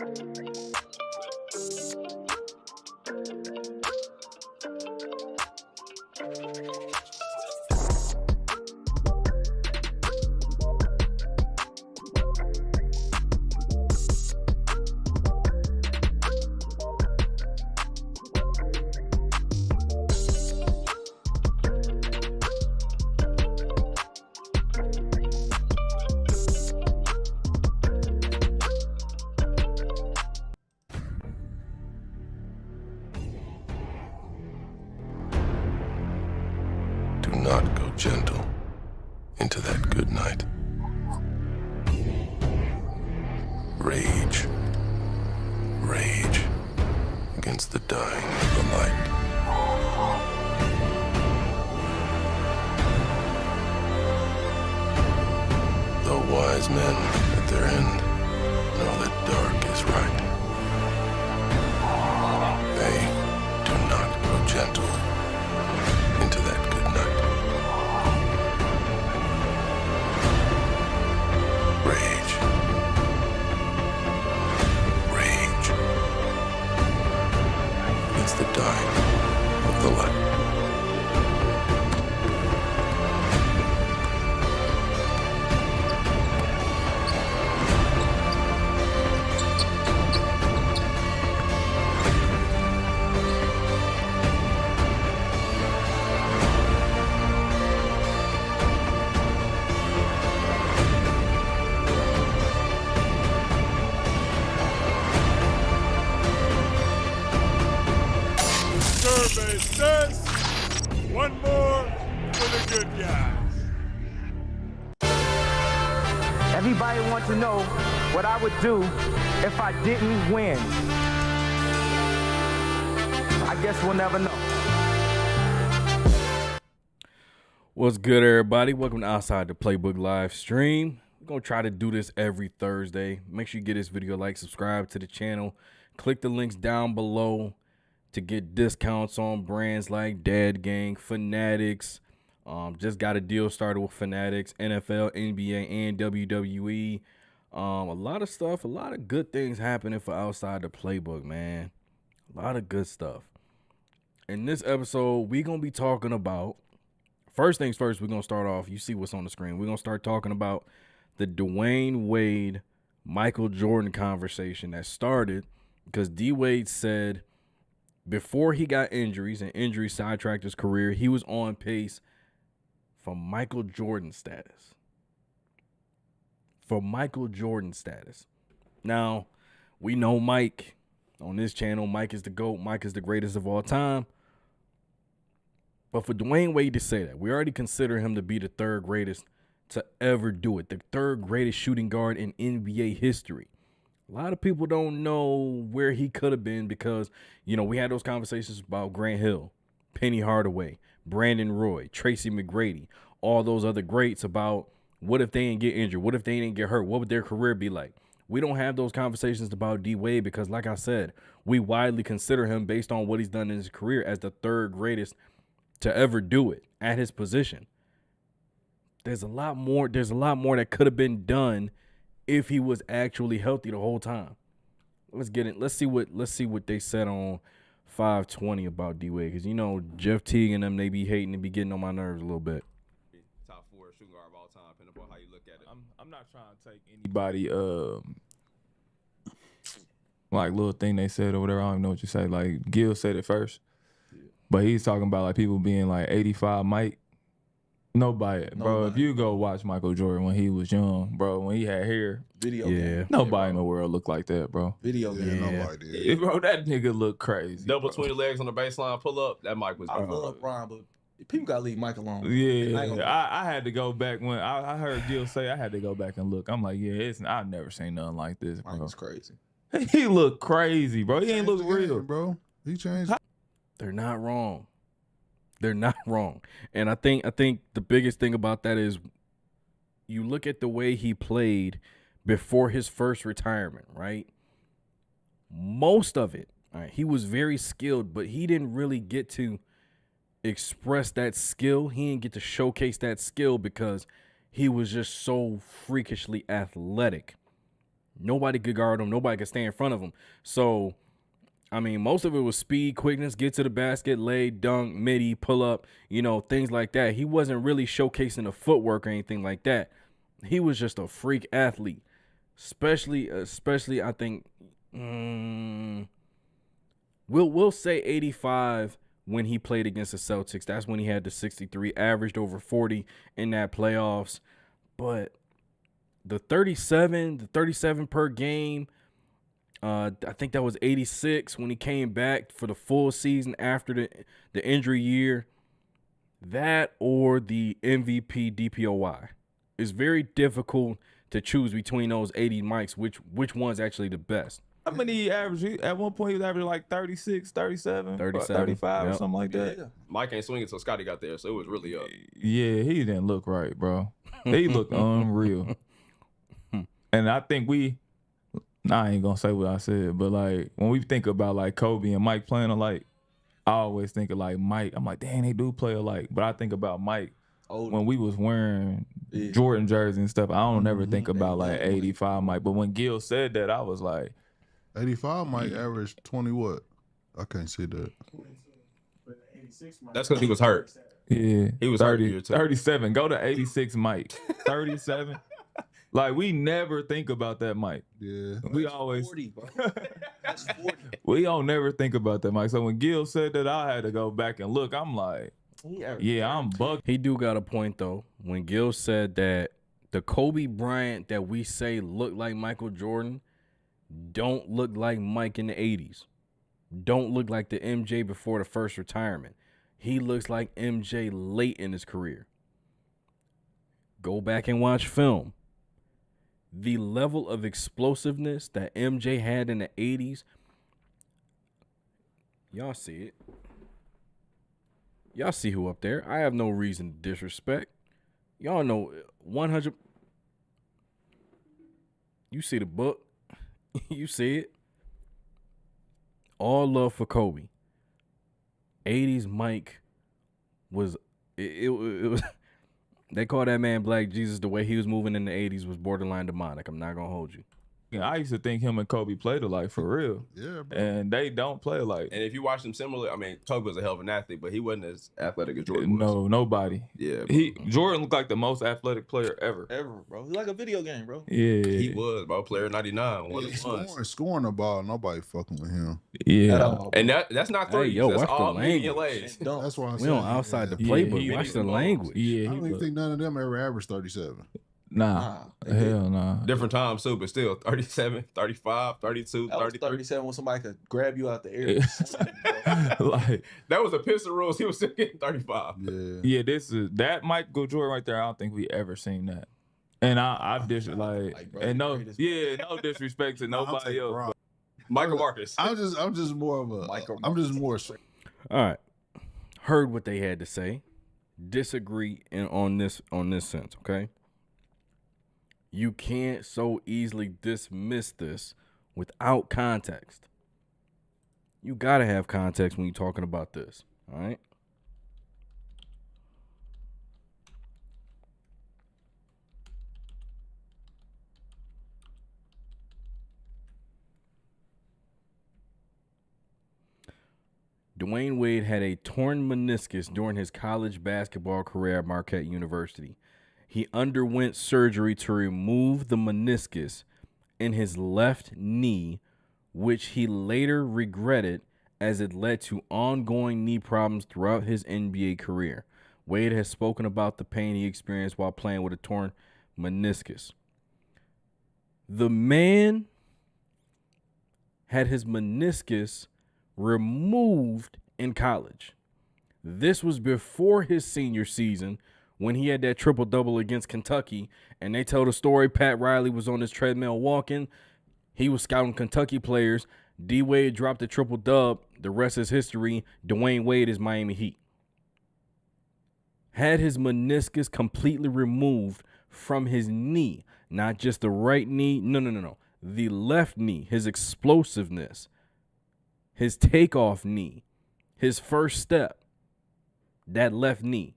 Do not go gentle into that good night. Rage. Rage against the dying of the light. The wise men at their end know that dark is right. They do not go gentle into that good night. Rage. Rage against the dying of the light. Survey says one more for the good guys. Everybody wants to know what I would do if I didn't win. I guess we'll never know. What's good, everybody? Welcome to Outside the Playbook live stream. We're going to try to do this every Thursday. Make sure you give this video a like, subscribe to the channel. Click the links down below to get discounts on brands like Dad Gang, Fanatics. Just got a deal started with Fanatics, NFL, NBA, and WWE. A lot of stuff, a lot of good things happening for Outside the Playbook, man. A lot of good stuff. In this episode, we're going to be talking about, first things first, we're going to start off, you see what's on the screen. We're going to start talking about the Dwayne Wade, Michael Jordan conversation that started because D. Wade said before he got injuries and injuries sidetracked his career, he was on pace for Michael Jordan status. For Michael Jordan status. Now, we know Mike on this channel. Mike is the GOAT. Mike is the greatest of all time. But for Dwayne Wade to say that, we already consider him to be the third greatest to ever do it. The third greatest shooting guard in NBA history. A lot of people don't know where he could have been because, you know, we had those conversations about Grant Hill, Penny Hardaway, Brandon Roy, Tracy McGrady, all those other greats about what if they didn't get injured? What if they didn't get hurt? What would their career be like? We don't have those conversations about D. Wade because, like I said, we widely consider him based on what he's done in his career as the third greatest to ever do it at his position. There's a lot more that could have been done if he was actually healthy the whole time. Let's get it. Let's see what they said on 520 about D Wade, because you know Jeff Teague and them, they be hating and be getting on my nerves a little bit. Top 4 shooting guard of all time, depending upon how you look at it. I'm not trying to take anybody like little thing they said or whatever. I don't even know what you say. Like Gil said it first, but he's talking about like people being like 85 Mike. Nobody, bro. If you go watch Michael Jordan when he was young, bro, when he had hair, nobody in the world looked like that, bro. Nobody did. Bro, that nigga looked crazy. Double 20 legs on the baseline, pull up. That Mike was. I love Brian, but people gotta leave Mike alone. Yeah, I had to go back when I heard Gil say I had to go back and look. I'm like, yeah, I've never seen nothing like this, bro. Mike was crazy. He looked crazy, bro. He ain't look real, bro. He changed. They're not wrong. They're not wrong. And I think the biggest thing about that is you look at the way he played before his first retirement, right? Most of it, all right, he was very skilled, but he didn't really get to express that skill. He didn't get to showcase that skill because he was just so freakishly athletic, Nobody could guard him. Nobody could stay in front of him. So, I mean, most of it was speed, quickness, get to the basket, lay, dunk, midi, pull up, things like that. He wasn't really showcasing the footwork or anything like that. He was just a freak athlete. Especially, I think, we'll say 85 when he played against the Celtics. That's when he had the 63, averaged over 40 in that playoffs. But the 37 per game, I think that was 86 when he came back for the full season after the injury year. That or the MVP DPOY. It's very difficult to choose between those 80 mics, which one's actually the best. How many he averaged? At one point, he was averaging like 36, 37, 37, 35 or yep. something like that. Yeah. Mike ain't swinging until Scotty got there, so it was really up. Yeah, he didn't look right, bro. He looked unreal. And I think I ain't gonna say what I said, but like when we think about like Kobe and Mike playing alike, I always think of like Mike. I'm like, dang, they do play alike. But I think about Mike when we was wearing Jordan jerseys and stuff. I don't ever think about like 85 Mike. But when Gil said that, I was like, 85 might average 20 what? I can't see that. That's because he was hurt. yeah, He was 30, 37. Go to 86 Mike. 37. Like we never think about that Mike. Yeah. We always 40, bro. That's 40. we don't never think about that Mike. So when Gil said that, I had to go back and look. I'm like, yeah, I'm bugged. He do got a point, though. When Gil said that the Kobe Bryant that we say looked like Michael Jordan don't look like Mike in the 80s. Don't look like the MJ before the first retirement. He looks like MJ late in his career. Go back and watch film. The level of explosiveness that MJ had in the 80s, y'all see it. Y'all see who up there. I have no reason to disrespect. Y'all know 100. You see the book. You see it. All love for Kobe. 80s Mike was it was they call that man Black Jesus. The way he was moving in the 80s was borderline demonic. I'm not gonna hold you. I used to think him and Kobe played alike for real. Yeah, bro. And they don't play alike. And if you watch them similar, I mean, Kobe was a hell of an athlete, but he wasn't as athletic as Jordan was. No, nobody. Yeah, Jordan looked like the most athletic player ever. Ever, bro. He's like a video game, bro. Yeah. he was, bro. Player 99. One of the ones. Scoring the ball, nobody fucking with him. Yeah. And that's not Hey, threes. yo, that's watch the all median language. lays. That's why I'm We saying. on outside the Yeah, playbook. he Watch was the balls. language. Yeah, I he don't even was. think none of them ever averaged 37. Nah. Nah. Hell nah. Different times too, but still 37, 35, 32, That was 33. 37 when somebody could grab you out the air. Like, That was a pistol rules. He was still getting 35. Yeah. yeah, this is that Michael Jordan right there. I don't think we ever seen that. And I Like, bro, and no, the greatest. yeah, no disrespect to I'll nobody take else. Bron. Michael Marcus. I'm just more of a. Michael I'm just more. All right. Heard what they had to say. Disagree on this sense, okay? You can't so easily dismiss this without context. You got to have context when you're talking about this, all right? Dwayne Wade had a torn meniscus during his college basketball career at Marquette University. He underwent surgery to remove the meniscus in his left knee, which he later regretted as it led to ongoing knee problems throughout his NBA career. Wade has spoken about the pain he experienced while playing with a torn meniscus. The man had his meniscus removed in college. This was before his senior season when he had that triple-double against Kentucky, and they tell the story Pat Riley was on his treadmill walking. He was scouting Kentucky players. D. Wade dropped a triple-dub. The rest is history. Dwayne Wade is Miami Heat. Had his meniscus completely removed from his knee, not just the right knee. No. The left knee, his explosiveness, his takeoff knee, his first step, that left knee.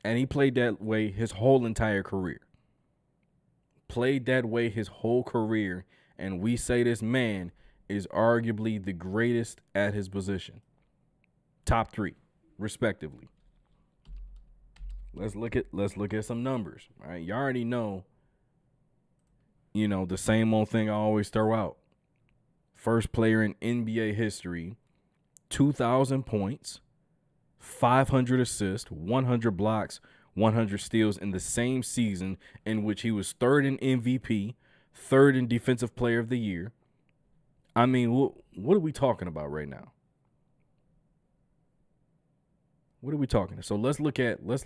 And he played that way his whole entire career. Played that way his whole career. and we say this man is arguably the greatest at his position. Top 3, respectively. Let's look at some numbers. All right, you already know, the same old thing I always throw out. First player in NBA history, 2,000 points, 500 assists, 100 blocks, 100 steals in the same season in which he was third in MVP, third in Defensive Player of the Year. I mean, what are we talking about right now? What are we talking about? So let's look at, let's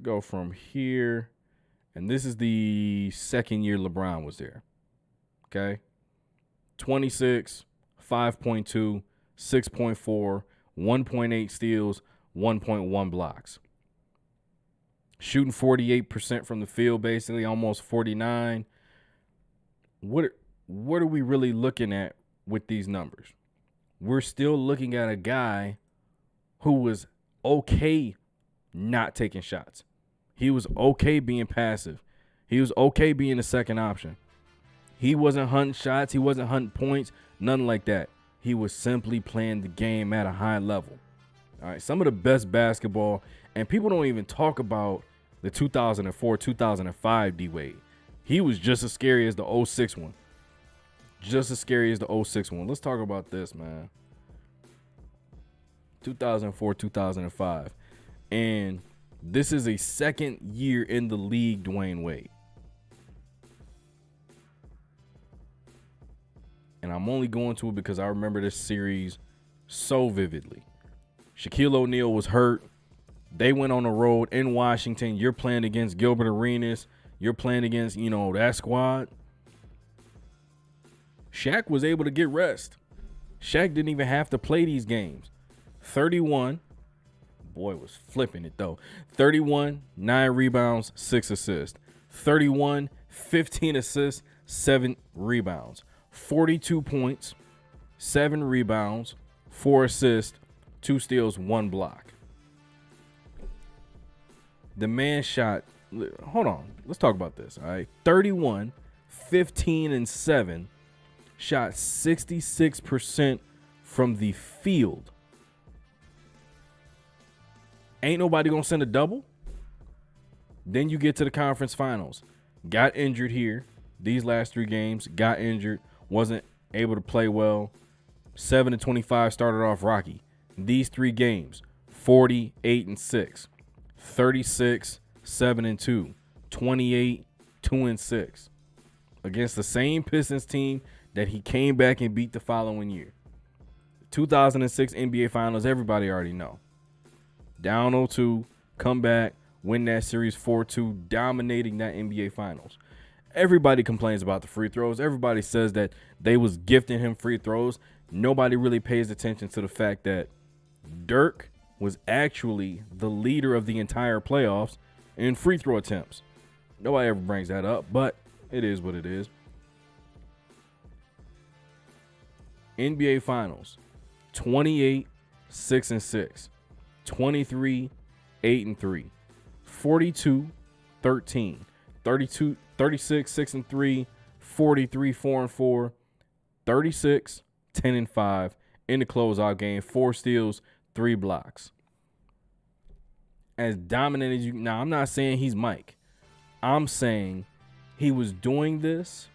go from here. And this is the second year LeBron was there. Okay. 26, 5.2, 6.4, 1.8 steals, 1.1 blocks. Shooting 48% from the field, basically, almost 49. What are we really looking at with these numbers? We're still looking at a guy who was okay not taking shots. He was okay being passive. He was okay being the second option. He wasn't hunting shots. He wasn't hunting points. Nothing like that. He was simply playing the game at a high level. All right, some of the best basketball, and people don't even talk about the 2004-2005 D-Wade. He was just as scary as the 06 one. Just as scary as the 06 one. Let's talk about this, man. 2004-2005. And this is a second year in the league, Dwayne Wade. And I'm only going to it because I remember this series so vividly. Shaquille O'Neal was hurt. They went on the road in Washington. You're playing against Gilbert Arenas. You're playing against, that squad. Shaq was able to get rest. Shaq didn't even have to play these games. 31. Boy was flipping it, though. 31, 9 rebounds, 6 assists. 31, 15 assists, 7 rebounds. 42 points, 7 rebounds, 4 assists, 2 steals, 1 block. The man shot, hold on, let's talk about this, all right? 31, 15, and 7, shot 66% from the field. Ain't nobody gonna send a double? Then you get to the conference finals. Got injured here. These last 3 games, got injured. Wasn't able to play well. 7-25 started off rocky. These 3 games, 48-6, 36, 7-2, 28, 2-6. Against the same Pistons team that he came back and beat the following year. 2006 NBA Finals, everybody already know. Down 0-2, come back, win that series 4-2, dominating that NBA Finals. Everybody complains about the free throws. Everybody says that they was gifting him free throws. Nobody really pays attention to the fact that Dirk was actually the leader of the entire playoffs in free throw attempts. Nobody ever brings that up, but it is what it is. NBA Finals, 28, 6-6, 23, 8-3, 42, 13, 32, 36, 6-3, 43, 4-4, 36, 10-5 in the closeout game, 4 steals, 3 blocks. As dominant as you, now I'm not saying he's Mike. I'm saying he was doing this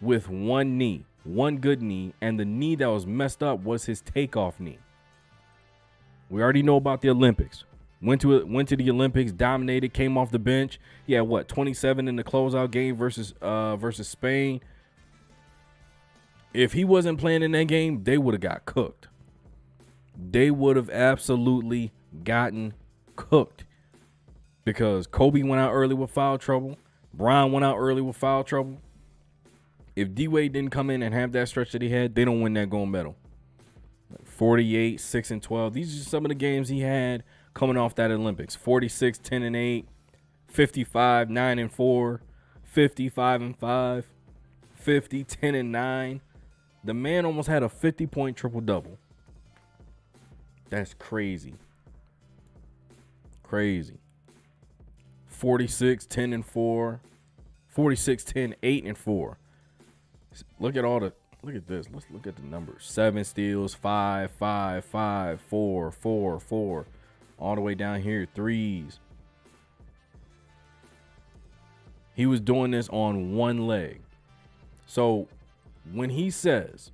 with one knee, one good knee, and the knee that was messed up was his takeoff knee. We already know about the Olympics. Went to the Olympics, dominated, came off the bench. He had 27 in the closeout game versus Spain. If he wasn't playing in that game, they would have got cooked. They would have absolutely gotten cooked because Kobe went out early with foul trouble. Bron went out early with foul trouble. If D-Wade didn't come in and have that stretch that he had, they don't win that gold medal. 48, 6-12. These are some of the games he had coming off that Olympics. 46, 10-8, 55, 9-4, 55-5, 50, 10-9. The man almost had a 50-point triple-double. That's crazy. Crazy. 46, 10 and 4, 46, 10, 8 and 4. Look at this. Let's look at the numbers. 7 steals, 5, 5, 5, 4, 4, 4. All the way down here, 3s. He was doing this on one leg. So when he says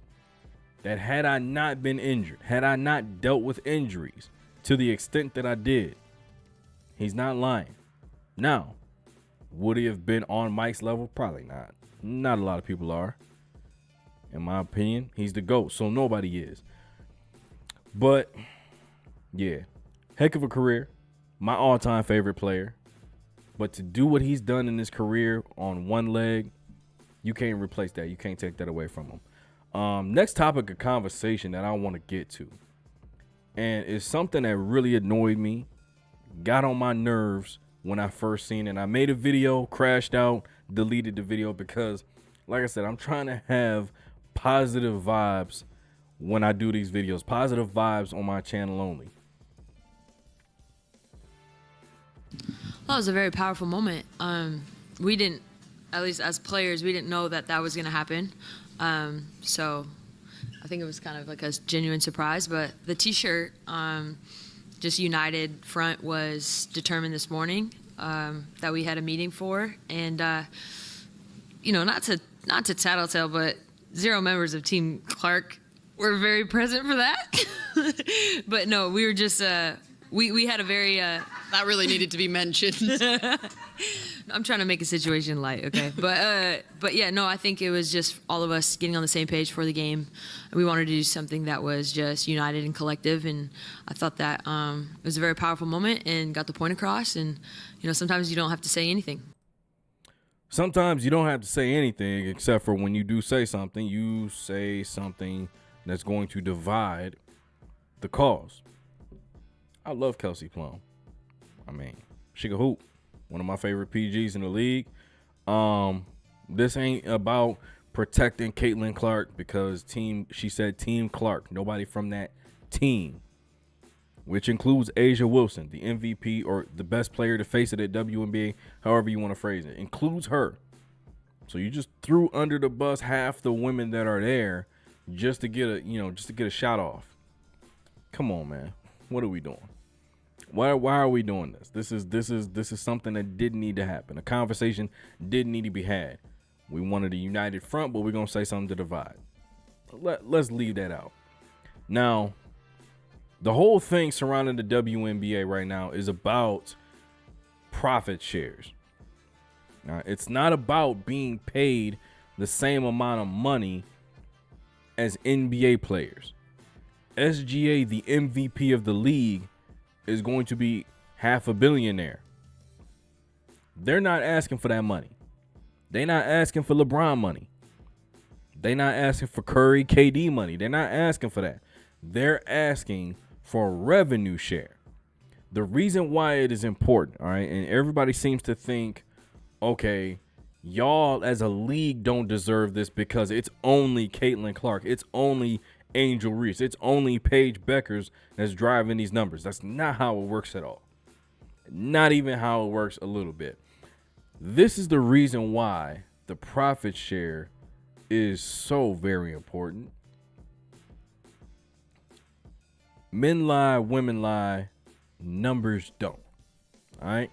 that had I not been injured, had I not dealt with injuries to the extent that I did, he's not lying. Now, would he have been on Mike's level? Probably not. Not a lot of people are. In my opinion, he's the GOAT, so nobody is. But, yeah, heck of a career. My all-time favorite player. But to do what he's done in his career on one leg, you can't replace that. You can't take that away from him. Next topic of conversation that I want to get to, and it's something that really annoyed me, got on my nerves when I first seen it. I made a video, crashed out, deleted the video because, like I said, I'm trying to have positive vibes when I do these videos. Positive vibes on my channel only. Well, it was a very powerful moment. We didn't, at least as players, we didn't know that that was going to happen. So I think it was kind of like a genuine surprise. But the T-shirt, just United front, was determined this morning that we had a meeting for. And, you know, not to tattletale, but 0 members of Team Clark were very present for that. But no, we were just... We had a very that really needed to be mentioned. I'm trying to make a situation light, okay? But yeah, no, I think it was just all of us getting on the same page for the game. We wanted to do something that was just united and collective, and I thought that it was a very powerful moment and got the point across. And you know, sometimes you don't have to say anything. Sometimes you don't have to say anything, except for when you do say something, you say something that's going to divide the cause. I love Kelsey Plum. I mean, she can hoop. One of my favorite PGs in the league. This ain't about protecting Caitlin Clark because she said Team Clark. Nobody from that team, which includes Asia Wilson, the MVP or the best player to face it at WNBA, however you want to phrase it, includes her. So you just threw under the bus half the women that are there just to get a shot off. Come on, man. What are we doing? Why are we doing this? This is something that didn't need to happen. A conversation didn't need to be had. We wanted a united front, but we're gonna say something to divide. Let's leave that out. Now, the whole thing surrounding the WNBA right now is about profit shares. Now, it's not about being paid the same amount of money as NBA players. SGA, the MVP of the league, is going to be $500 million. They're not asking for that money. They're not asking for LeBron money. They're not asking for Curry, KD money. They're not asking for that. They're asking for revenue share. The reason why it is important, all right, and everybody seems to think, okay, y'all as a league don't deserve this because it's only Caitlin Clark. It's only Angel Reese. It's only Paige Beckers that's driving these numbers. That's not how it works at all. Not even how it works a little bit. This is the reason why the profit share is so very important. Men lie, women lie, numbers don't. All right.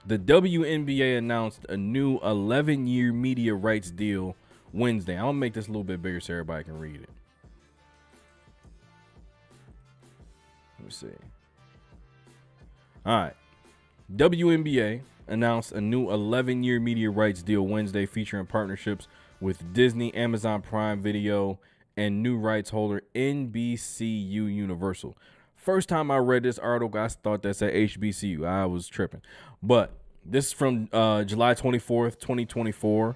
The WNBA announced a new 11-year media rights deal Wednesday. I'm going to make this a little bit bigger so everybody can read it. Let me see. All right. WNBA announced a new 11-year media rights deal Wednesday featuring partnerships with Disney, Amazon Prime Video, and new rights holder NBCU Universal. First time I read this article, I thought that said HBCU. I was tripping. But this is from July 24th, 2024.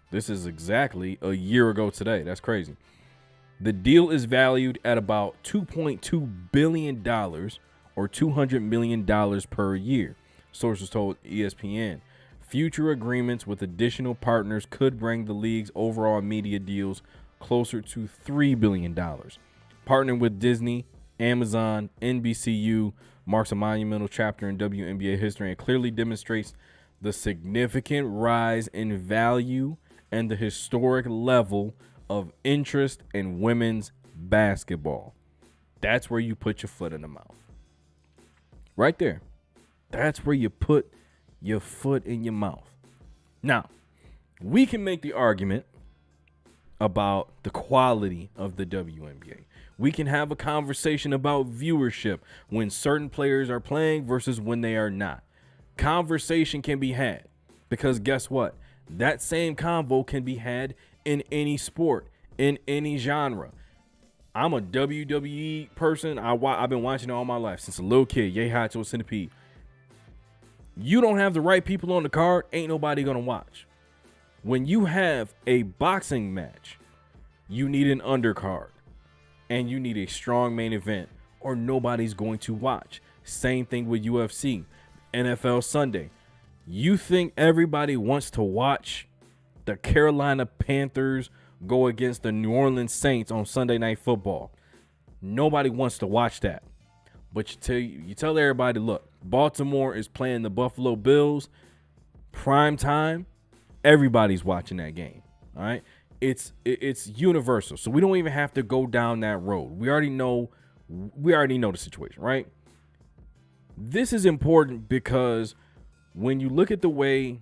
This is exactly a year ago today. That's crazy. The deal is valued at about $2.2 billion or $200 million per year, sources told ESPN. Future agreements with additional partners could bring the league's overall media deals closer to $3 billion. Partnering with Disney, Amazon, NBCU marks a monumental chapter in WNBA history and clearly demonstrates the significant rise in value and the historic level of interest in women's basketball. That's where you put your foot in the mouth. Right there. That's where you put your foot in your mouth. Now, we can make the argument about the quality of the WNBA. We can have a conversation about viewership when certain players are playing versus when they are not. Conversation can be had because guess what? That same convo can be had in any sport, in any genre. I'm a WWE person. I've been watching it all my life since a little kid. Yay, hot to a centipede. You don't have the right people on the card, ain't nobody gonna watch. When you have a boxing match, you need an undercard and you need a strong main event or nobody's going to watch. Same thing with UFC, NFL Sunday. You think everybody wants to watch the Carolina Panthers go against the New Orleans Saints on Sunday Night Football? Nobody wants to watch that. But you tell everybody, look, Baltimore is playing the Buffalo Bills, prime time. Everybody's watching that game. All right. It's universal. So we don't even have to go down that road. We already know the situation, right? This is important because when you look at the way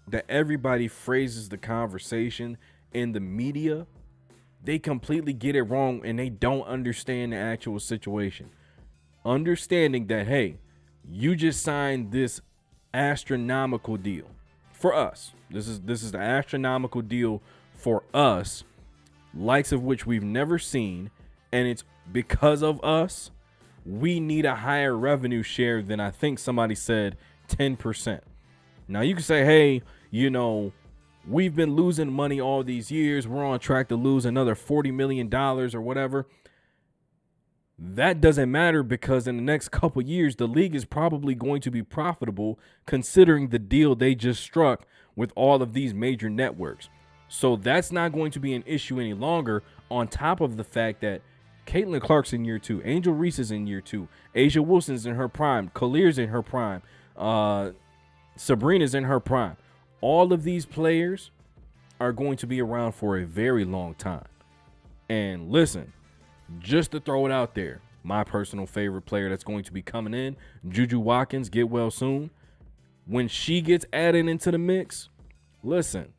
that everybody phrases the conversation in the media, they completely get it wrong and they don't understand the actual situation. Understanding that, hey, you just signed this astronomical deal for us. This is the astronomical deal for us, likes of which we've never seen, and it's because of us. We need a higher revenue share than I think somebody said 10%. Now you can say, hey, we've been losing money all these years. We're on track to lose another $40 million or whatever. That doesn't matter because in the next couple years, the league is probably going to be profitable considering the deal they just struck with all of these major networks. So that's not going to be an issue any longer, on top of the fact that Caitlin Clark's in year 2, Angel Reese is in year 2, Asia Wilson's in her prime, Kalir's in her prime, Sabrina's in her prime. All of these players are going to be around for a very long time. And listen, just to throw it out there, my personal favorite player that's going to be coming in, Juju Watkins, get well soon. When she gets added into the mix, listen,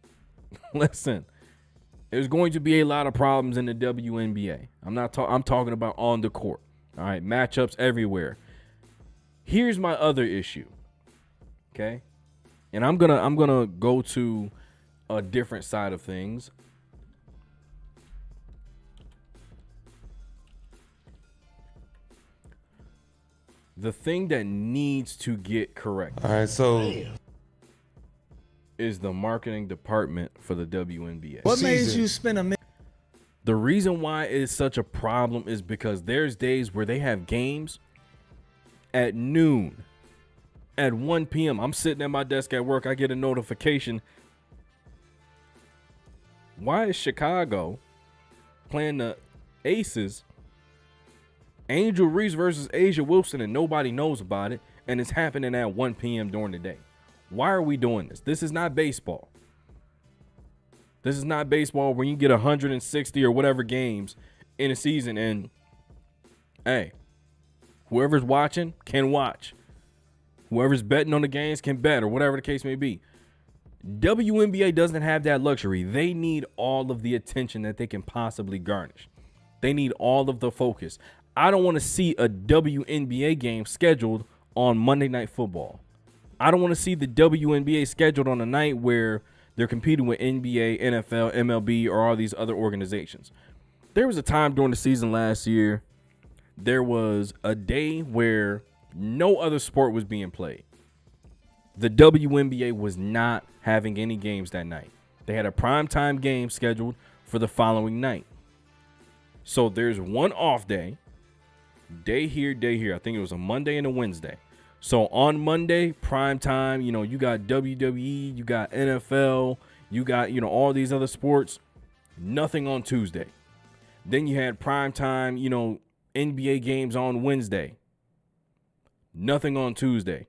there's going to be a lot of problems in the WNBA. I'm talking about on the court. All right, matchups everywhere. Here's my other issue. Okay? And I'm gonna go to a different side of things. The thing that needs to get correct. All right, so is the marketing department for the WNBA. What made you spend a minute? The reason why it's such a problem is because there's days where they have games at noon, at 1 p.m. I'm sitting at my desk at work. I get a notification. Why is Chicago playing the Aces, Angel Reese versus Asia Wilson, and nobody knows about it, and it's happening at 1 p.m. during the day? Why are we doing this? This is not baseball. This is not baseball where you get 160 or whatever games in a season, and hey, whoever's watching can watch. Whoever's betting on the games can bet, or whatever the case may be. WNBA doesn't have that luxury. They need all of the attention that they can possibly garnish. They need all of the focus. I don't want to see a WNBA game scheduled on Monday Night Football. I don't want to see the WNBA scheduled on a night where they're competing with NBA, NFL, MLB, or all these other organizations. There was a time during the season last year, there was a day where no other sport was being played. The WNBA was not having any games that night. They had a primetime game scheduled for the following night. So there's one off day here, day here. I think it was a Monday and a Wednesday. So on Monday, prime time, you got WWE, you got NFL, you got, all these other sports. Nothing on Tuesday. Then you had prime time, NBA games on Wednesday. Nothing on Tuesday.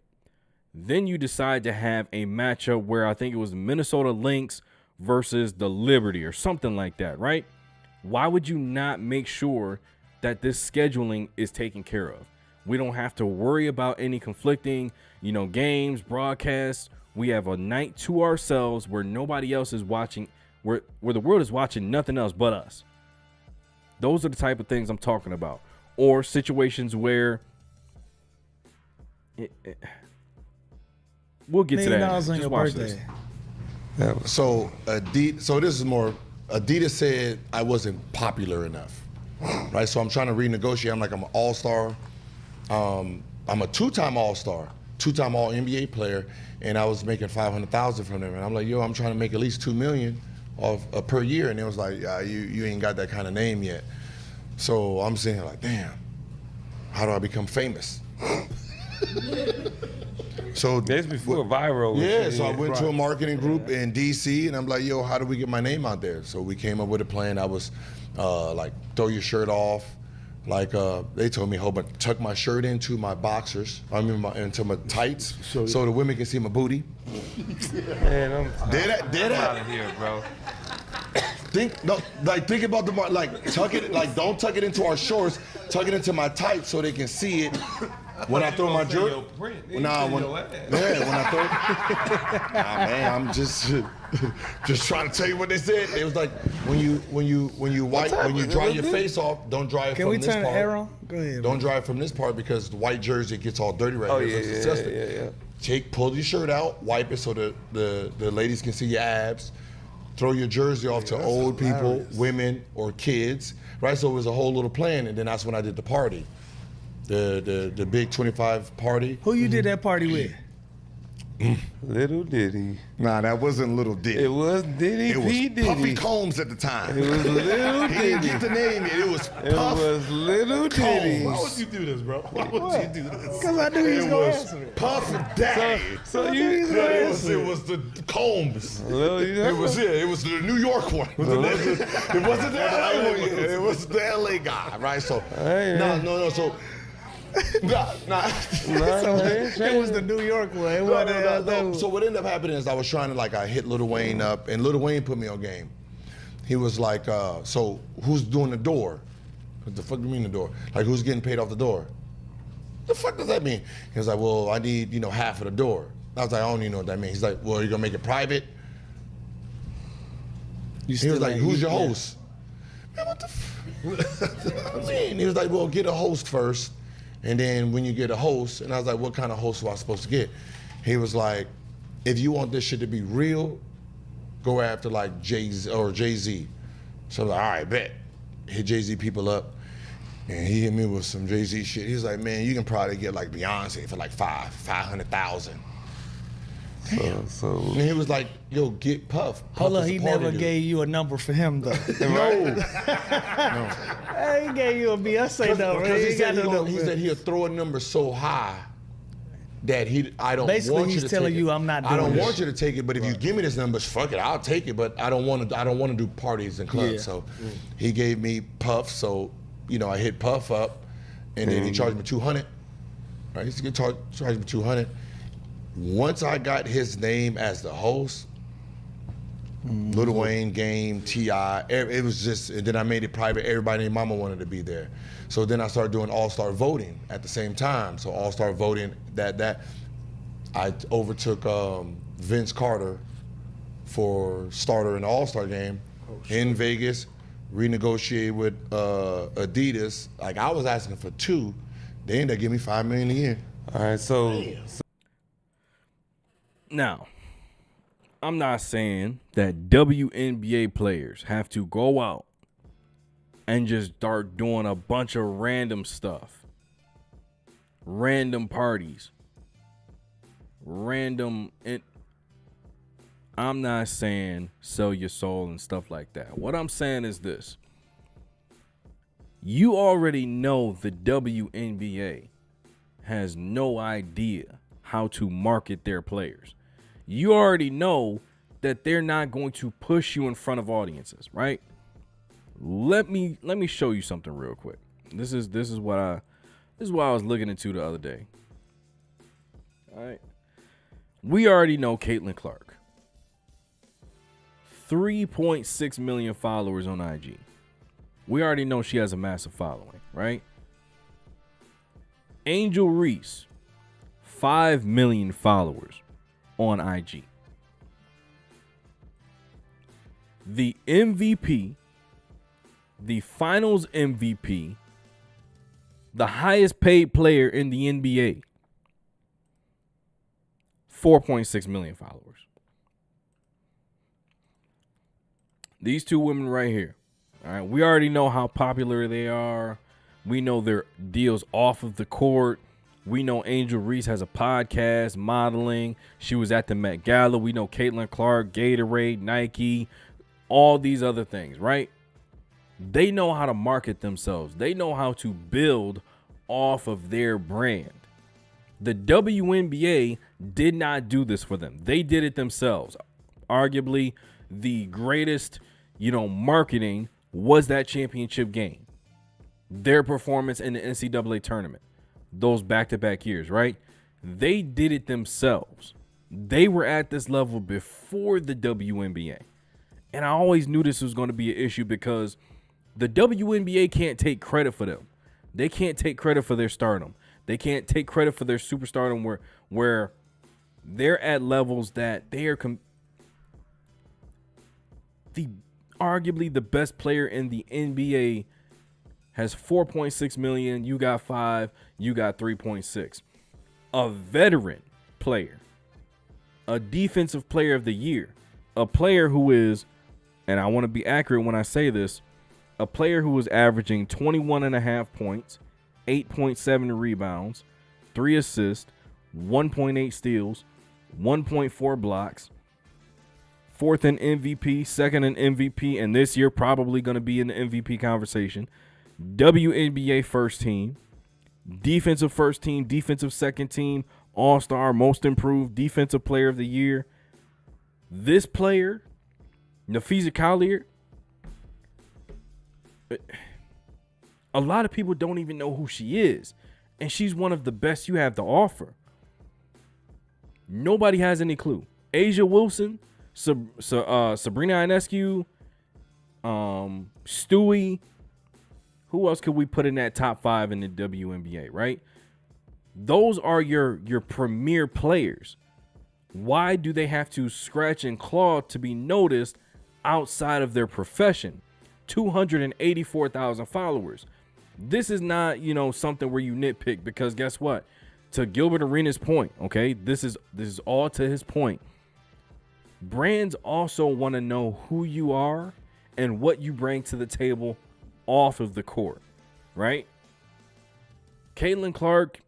Then you decide to have a matchup where I think it was Minnesota Lynx versus the Liberty or something like that, right? Why would you not make sure that this scheduling is taken care of? We don't have to worry about any conflicting, games, broadcasts. We have a night to ourselves where nobody else is watching, where the world is watching nothing else but us. Those are the type of things I'm talking about. Or situations where we'll get to that. On your birthday. So this is more. Adidas said I wasn't popular enough, right? So I'm trying to renegotiate. I'm an all-star. I'm a two-time all-star, two-time All-NBA player, and I was making $500,000 from them. And I'm like, yo, I'm trying to make at least $2 million per year. And it was like, you ain't got that kind of name yet. So I'm sitting here like, damn, how do I become famous? So that's before viral. Yeah, so I went to a marketing group in DC, and I'm like, yo, how do we get my name out there? So we came up with a plan. I was throw your shirt off. They told me, tuck my shirt into my boxers, into my tights, so the women can see my booty. Man, I'm out of here, bro. Think about tuck it, don't tuck it into our shorts, tuck it into my tights so they can see it. When I throw my jersey, when I throw, I'm just trying to tell you what they said. It was like when you dry your face off, don't dry it from this part. Can we turn the air on? Go ahead. Don't dry it from this part because the white jersey gets all dirty right here. It's disgusting. Pull your shirt out, wipe it so the ladies can see your abs. Throw your jersey off to old people, women, or kids, right? So it was a whole little plan, and then that's when I did the party. The big 25 party. Who you did that party with? Little Diddy. Nah, that wasn't Little Diddy. It was Diddy. It was P. Diddy. Puffy Combs at the time. It was Little Diddy. He didn't get the name yet. It was Puff. It was Little Diddy. Why would you do this, bro? Why would you do this? Because I knew he was going to answer it. Puff Daddy. It was the Combs. It was the New York one. It wasn't the LA one. It was the LA guy, right? So no. So. It was the New York one. So what ended up happening is I was trying to I hit Lil Wayne up, and Lil Wayne put me on game. He was like, so who's doing the door? What the fuck do you mean the door? Who's getting paid off the door? The fuck does that mean? He was like, well, I need half of the door. I was like, I don't even know what that means. He's like, well, you're gonna make it private? He was like, who's your host? Man, what the fuck? I mean, he was like, well, get a host first. And then when you get a host, and I was like, what kind of host was I supposed to get? He was like, if you want this shit to be real, go after Jay-Z. So I was like, all right, bet. Hit Jay-Z people up. And he hit me with some Jay-Z shit. He was like, man, you can probably get Beyonce for $500,000. So and he was like, yo, get Puff. Hold on, he never gave you a number for him, though. No. Hey, he gave you a Beyonce number. He said he'll throw a number so high that I don't Basically, want you to he's telling you I'm not doing I don't this. want you to take it, but if you give me this number, fuck it, I'll take it. But I don't want to do parties and clubs. Yeah. So he gave me Puff. So I hit Puff up, and then he charged me $200. Right, he charged me $200. Once I got his name as the host, Lil Wayne, Game, T.I., it was just, and then I made it private. Everybody and mama wanted to be there. So then I started doing all-star voting at the same time. So all-star voting, that I overtook Vince Carter for starter in the all-star game in Vegas, renegotiated with Adidas. I was asking for $2 million. They ended up giving me $5 million a year. All right, so now, I'm not saying that WNBA players have to go out and just start doing a bunch of random stuff, random parties, I'm not saying sell your soul and stuff like that. What I'm saying is this. You already know the WNBA has no idea how to market their players. You already know that they're not going to push you in front of audiences, right? Let me show you something real quick. This is what I was looking into the other day. All right. We already know Caitlin Clark. 3.6 million followers on IG. We already know she has a massive following, right? Angel Reese, 5 million followers on IG. The MVP, the finals MVP, the highest paid player in the NBA, 4.6 million followers. These two women right here. All right, we already know how popular they are. We know their deals off of the court. We know Angel Reese has a podcast, modeling. She was at the Met Gala. We know Caitlin Clark, Gatorade, Nike, all these other things, right? They know how to market themselves. They know how to build off of their brand. The WNBA did not do this for them. They did it themselves. Arguably, the greatest, marketing was that championship game. Their performance in the NCAA tournament. Those back-to-back years, right? They did it themselves. They were at this level before the WNBA. And I always knew this was going to be an issue because the WNBA can't take credit for them. They can't take credit for their stardom. They can't take credit for their superstardom where they're at levels that they are arguably the best player in the NBA has 4.6 million. You got 5. You got 3.6. A veteran player, a defensive player of the year, a player who is, and I want to be accurate when I say this, a player who was averaging 21.5 points, 8.7 rebounds, 3 assists, 1.8 steals, 1.4 blocks, 4th in MVP, 2nd in MVP, and this year probably going to be in the MVP conversation. WNBA first team, defensive first team, defensive second team, all-star, most improved, defensive player of the year. This player, Nafisa Collier, a lot of people don't even know who she is, and she's one of the best you have to offer. Nobody has any clue. Asia Wilson, Sabrina Ionescu, Stewie. Who else could we put in that top 5 in the WNBA, right? Those are your premier players. Why do they have to scratch and claw to be noticed outside of their profession? 284,000 followers. This is not, something where you nitpick, because guess what? To Gilbert Arenas' point, okay? This is all to his point. Brands also want to know who you are and what you bring to the table off of the court, right? Caitlin Clark,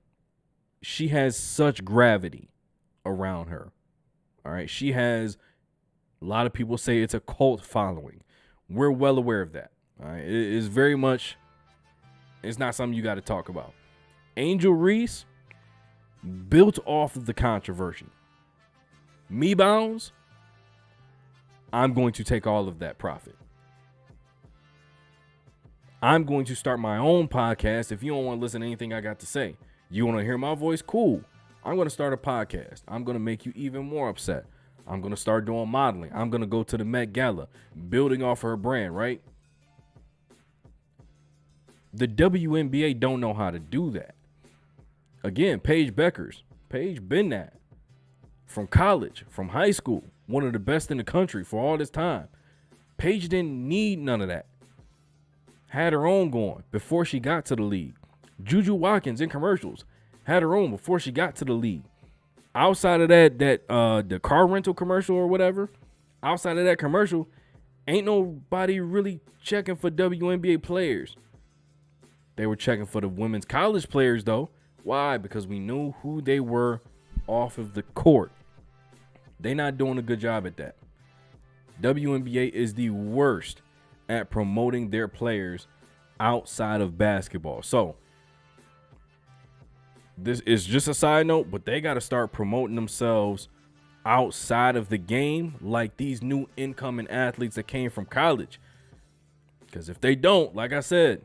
she has such gravity around her. All right. She has, a lot of people say it's a cult following. We're well aware of that. All right. It is very much, it's not something you got to talk about. Angel Reese, built off of the controversy. Me Bounds, I'm going to take all of that profit. I'm going to start my own podcast. If you don't want to listen to anything I got to say, you want to hear my voice? Cool. I'm going to start a podcast. I'm going to make you even more upset. I'm going to start doing modeling. I'm going to go to the Met Gala, building off her brand, right? The WNBA don't know how to do that. Again, Paige Beckers. Paige been that. From college, from high school, one of the best in the country for all this time. Paige didn't need none of that. Had her own going before she got to the league. Juju Watkins in commercials had her own before she got to the league. Outside of that the car rental commercial or whatever, outside of that commercial, ain't nobody really checking for WNBA players. They were checking for the women's college players though. Why? Because we knew who they were off of the court. They not doing a good job at that. WNBA is the worst at promoting their players outside of basketball. So this is just a side note, but they got to start promoting themselves outside of the game like these new incoming athletes that came from college. Because if they don't, like I said,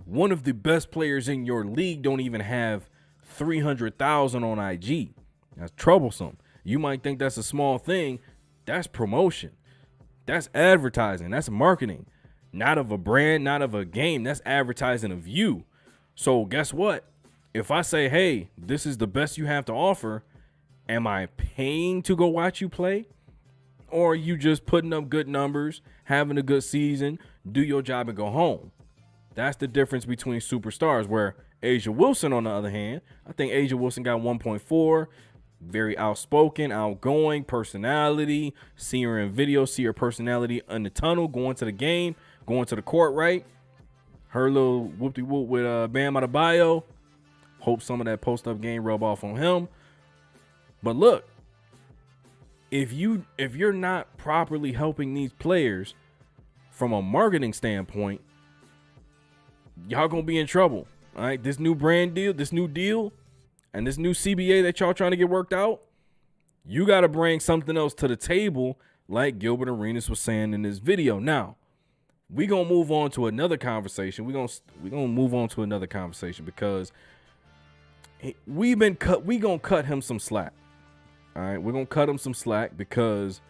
one of the best players in your league don't even have 300,000 on IG. That's troublesome. You might think that's a small thing. That's promotion. That's advertising. That's marketing. Not of a brand, not of a game. That's advertising of you. So guess what? If I say, hey, this is the best you have to offer, am I paying to go watch you play? Or are you just putting up good numbers, having a good season, do your job and go home? That's the difference between superstars, where Asia Wilson, on the other hand, I think Asia Wilson got 1.4, very outspoken, outgoing, personality, see her in video, see her personality in the tunnel, going to the game, going to the court, right? Her little whoop-de-whoop with Bam Adebayo. Hope some of that post-up game rub off on him. But look, if you're not properly helping these players from a marketing standpoint, y'all gonna be in trouble. All right, this new brand deal, this new deal, and this new CBA that y'all trying to get worked out, you got to bring something else to the table, like Gilbert Arenas was saying in this video. Now, we gonna move on to another conversation. We gonna move on to another conversation because we gonna cut him some slack. All right, we're gonna cut him some slack because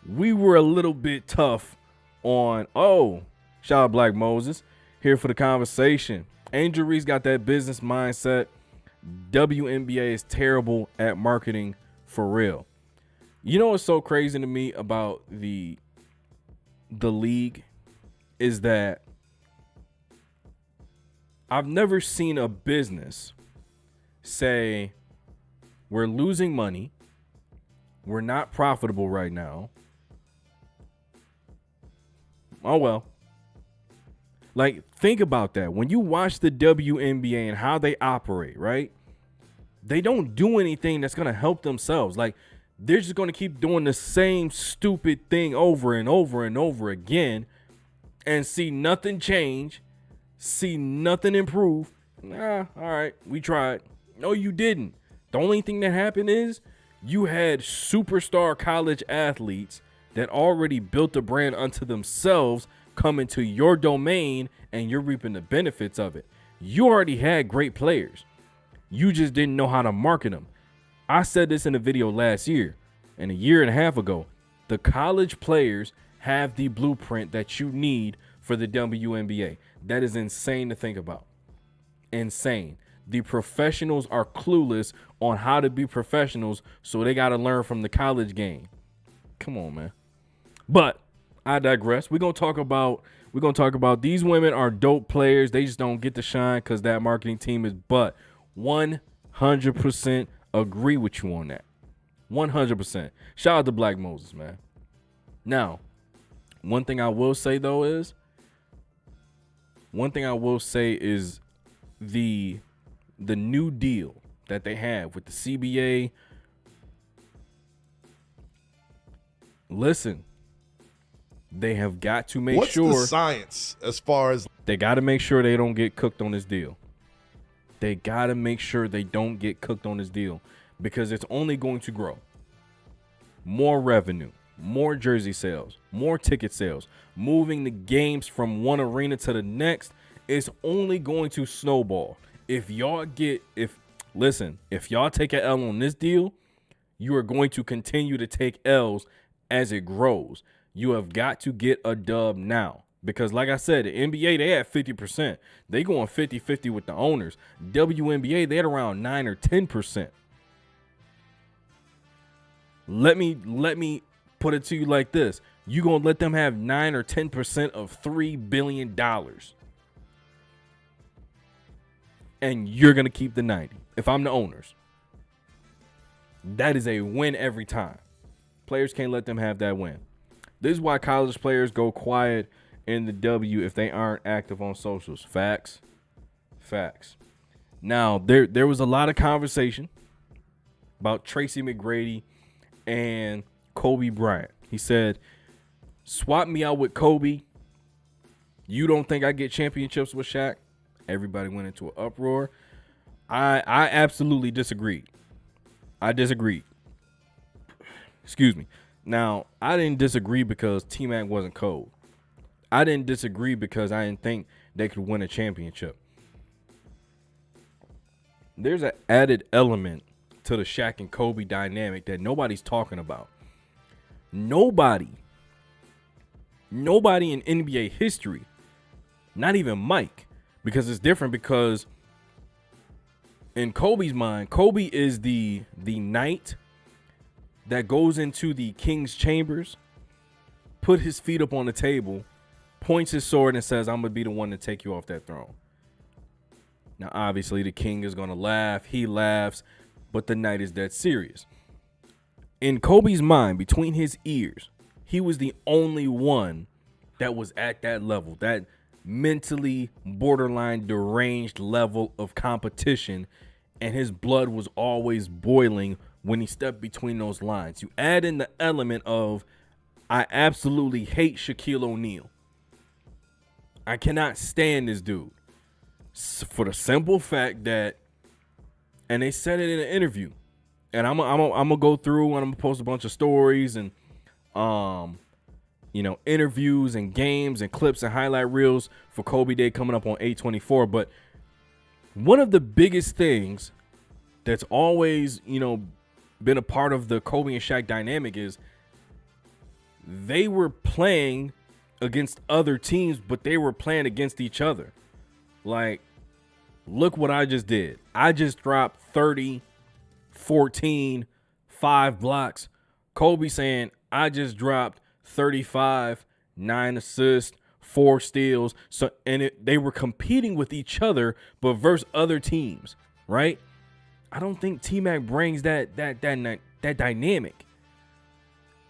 we were a little bit tough on. Oh, shout out Black Moses here for the conversation. Angel Reese got that business mindset. WNBA is terrible at marketing for real. You know what's so crazy to me about the league is that I've never seen a business say we're losing money, we're not profitable right now. Oh well. Like, think about that. When you watch the WNBA and how they operate, right? They don't do anything that's going to help themselves. Like, they're just going to keep doing the same stupid thing over and over and over again and see nothing change, see nothing improve. All right, we tried. No, you didn't. The only thing that happened is you had superstar college athletes that already built a brand unto themselves come into your domain, and you're reaping the benefits of it. You already had great players. You just didn't know how to market them. I said this in a video last year and a year and a half ago. The college players have the blueprint that you need for the WNBA. That is insane to think about. Insane. The professionals are clueless on how to be professionals, so they got to learn from the college game. Come on, man. But I digress. We're gonna talk about these women are dope players. They just don't get to shine because that marketing team is. But 100% agree with you on that. 100%. Shout out to Black Moses, man. Now, one thing I will say is the new deal that they have with the CBA. Listen. They have got to make sure. What's the science as far as they got to make sure they don't get cooked on this deal. They got to make sure they don't get cooked on this deal because it's only going to grow. More revenue, more jersey sales, more ticket sales, moving the games from one arena to the next is only going to snowball. If y'all take an L on this deal, you are going to continue to take L's as it grows. You have got to get a dub now. Because like I said, the NBA, they at 50%. They going 50-50 with the owners. WNBA, they at around 9 or 10%. Let me put it to you like this. You going to let them have 9 or 10% of $3 billion. And you're going to keep the 90. If I'm the owners. That is a win every time. Players can't let them have that win. This is why college players go quiet in the W if they aren't active on socials. Facts. Now, there was a lot of conversation about Tracy McGrady and Kobe Bryant. He said, swap me out with Kobe. You don't think I get championships with Shaq? Everybody went into an uproar. I absolutely disagreed. Excuse me. Now, I didn't disagree because T-Mac wasn't cold. I didn't disagree because I didn't think they could win a championship. There's an added element to the Shaq and Kobe dynamic that nobody's talking about. Nobody in NBA history, not even Mike, because it's different, because in Kobe's mind, Kobe is the knight that goes into the king's chambers, put his feet up on the table, points his sword and says, I'm going to be the one to take you off that throne. Now, obviously, the king is going to laugh. He laughs, but the knight is dead serious. In Kobe's mind, between his ears, he was the only one that was at that level, that mentally borderline deranged level of competition, and his blood was always boiling when he stepped between those lines. You add in the element of, I absolutely hate Shaquille O'Neal. I cannot stand this dude. For the simple fact that, and they said it in an interview, and I'm gonna go through and I'm gonna post a bunch of stories and interviews and games and clips and highlight reels for Kobe Day coming up on 8/24. But one of the biggest things that's always, been a part of the Kobe and Shaq dynamic is they were playing against other teams, but they were playing against each other. Like, look what I just did. I just dropped 30, 14, 5 blocks. Kobe saying, I just dropped 35, 9 assists, 4 steals. So, and they were competing with each other, but versus other teams, right? I don't think T-Mac brings that dynamic,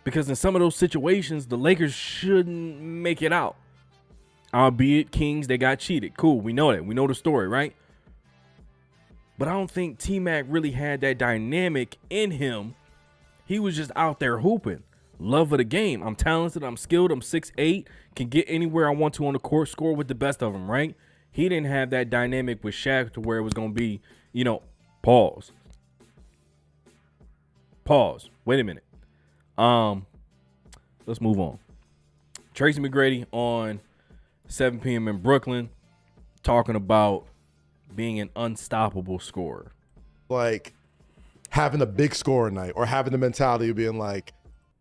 because in some of those situations, the Lakers shouldn't make it out. Albeit Kings, they got cheated. Cool, we know that. We know the story, right? But I don't think T-Mac really had that dynamic in him. He was just out there hooping. Love of the game. I'm talented. I'm skilled. I'm 6'8". Can get anywhere I want to on the court. Score with the best of them, right? He didn't have that dynamic with Shaq to where it was going to be, pause. Wait a minute. Let's move on. Tracy McGrady on 7 p.m. in Brooklyn, talking about being an unstoppable scorer. Like having a big scorer night, or having the mentality of being like,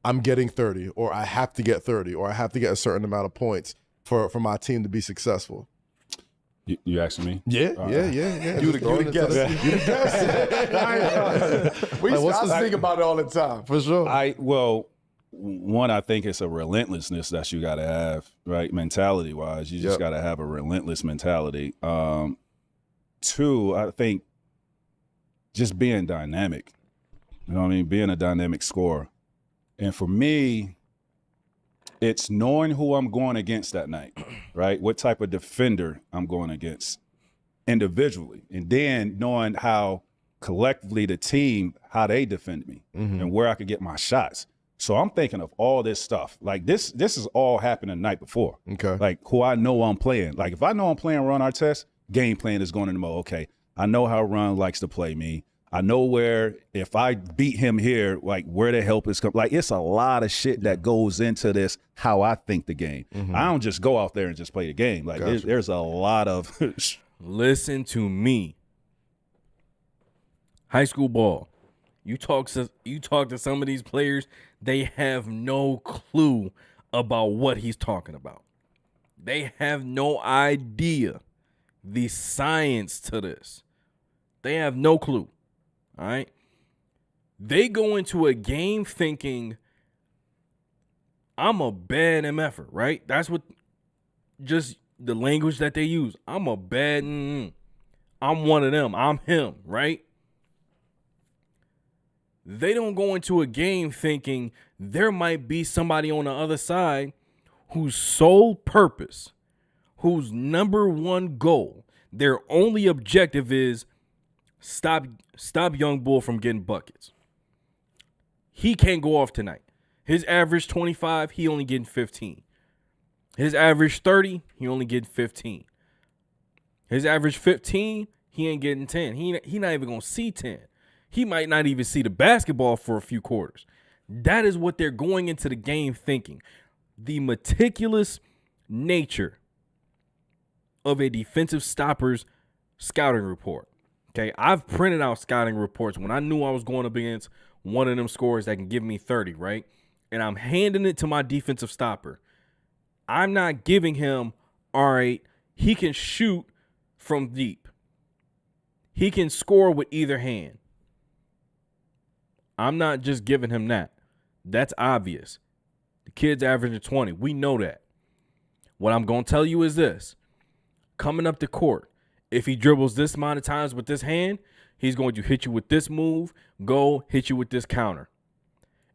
I'm getting 30, or I have to get 30, or I have to get a certain amount of points for my team to be successful. You asking me? Yeah. You the guest. We think about it all the time, for sure. One, I think it's a relentlessness that you got to have, right? Mentality wise, you just got to have a relentless mentality. 2, I think just being dynamic, being a dynamic scorer. And for me, it's knowing who I'm going against that night, right? What type of defender I'm going against individually, and then knowing how collectively the team, how they defend me and where I could get my shots. So I'm thinking of all this stuff. Like this is all happening the night before. Okay. Like who I know I'm playing. Like if I know I'm playing Ron Artest, game plan is going into mode. Okay, I know how Ron likes to play me. I know where, if I beat him here, like where the help is coming. Like it's a lot of shit that goes into this, how I think the game. I don't just go out there and just play the game. Like there's a lot of Listen to me. High school ball. You talk to some of these players, they have no clue about what he's talking about. They have no idea the science to this. They have no clue. All right? They go into a game thinking, I'm a bad MFer, right? That's what just the language that they use. I'm a bad, I'm one of them. I'm him, right? They don't go into a game thinking there might be somebody on the other side whose sole purpose, whose number one goal, their only objective is stop Young Bull from getting buckets. He can't go off tonight. His average 25, he only getting 15. His average 30, he only getting 15. His average 15, he ain't getting 10. He not even going to see 10. He might not even see the basketball for a few quarters. That is what they're going into the game thinking. The meticulous nature of a defensive stopper's scouting report. Okay, I've printed out scouting reports when I knew I was going up against one of them scorers that can give me 30, right? And I'm handing it to my defensive stopper. I'm not giving him, all right, he can shoot from deep. He can score with either hand. I'm not just giving him that. That's obvious. The kid's averaging 20. We know that. What I'm going to tell you is this. Coming up the court, if he dribbles this amount of times with this hand, he's going to hit you with this move, go hit you with this counter.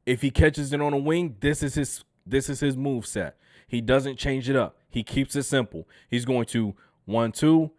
If he catches it on a wing, this is his move set. He doesn't change it up. He keeps it simple. He's going to 1-2,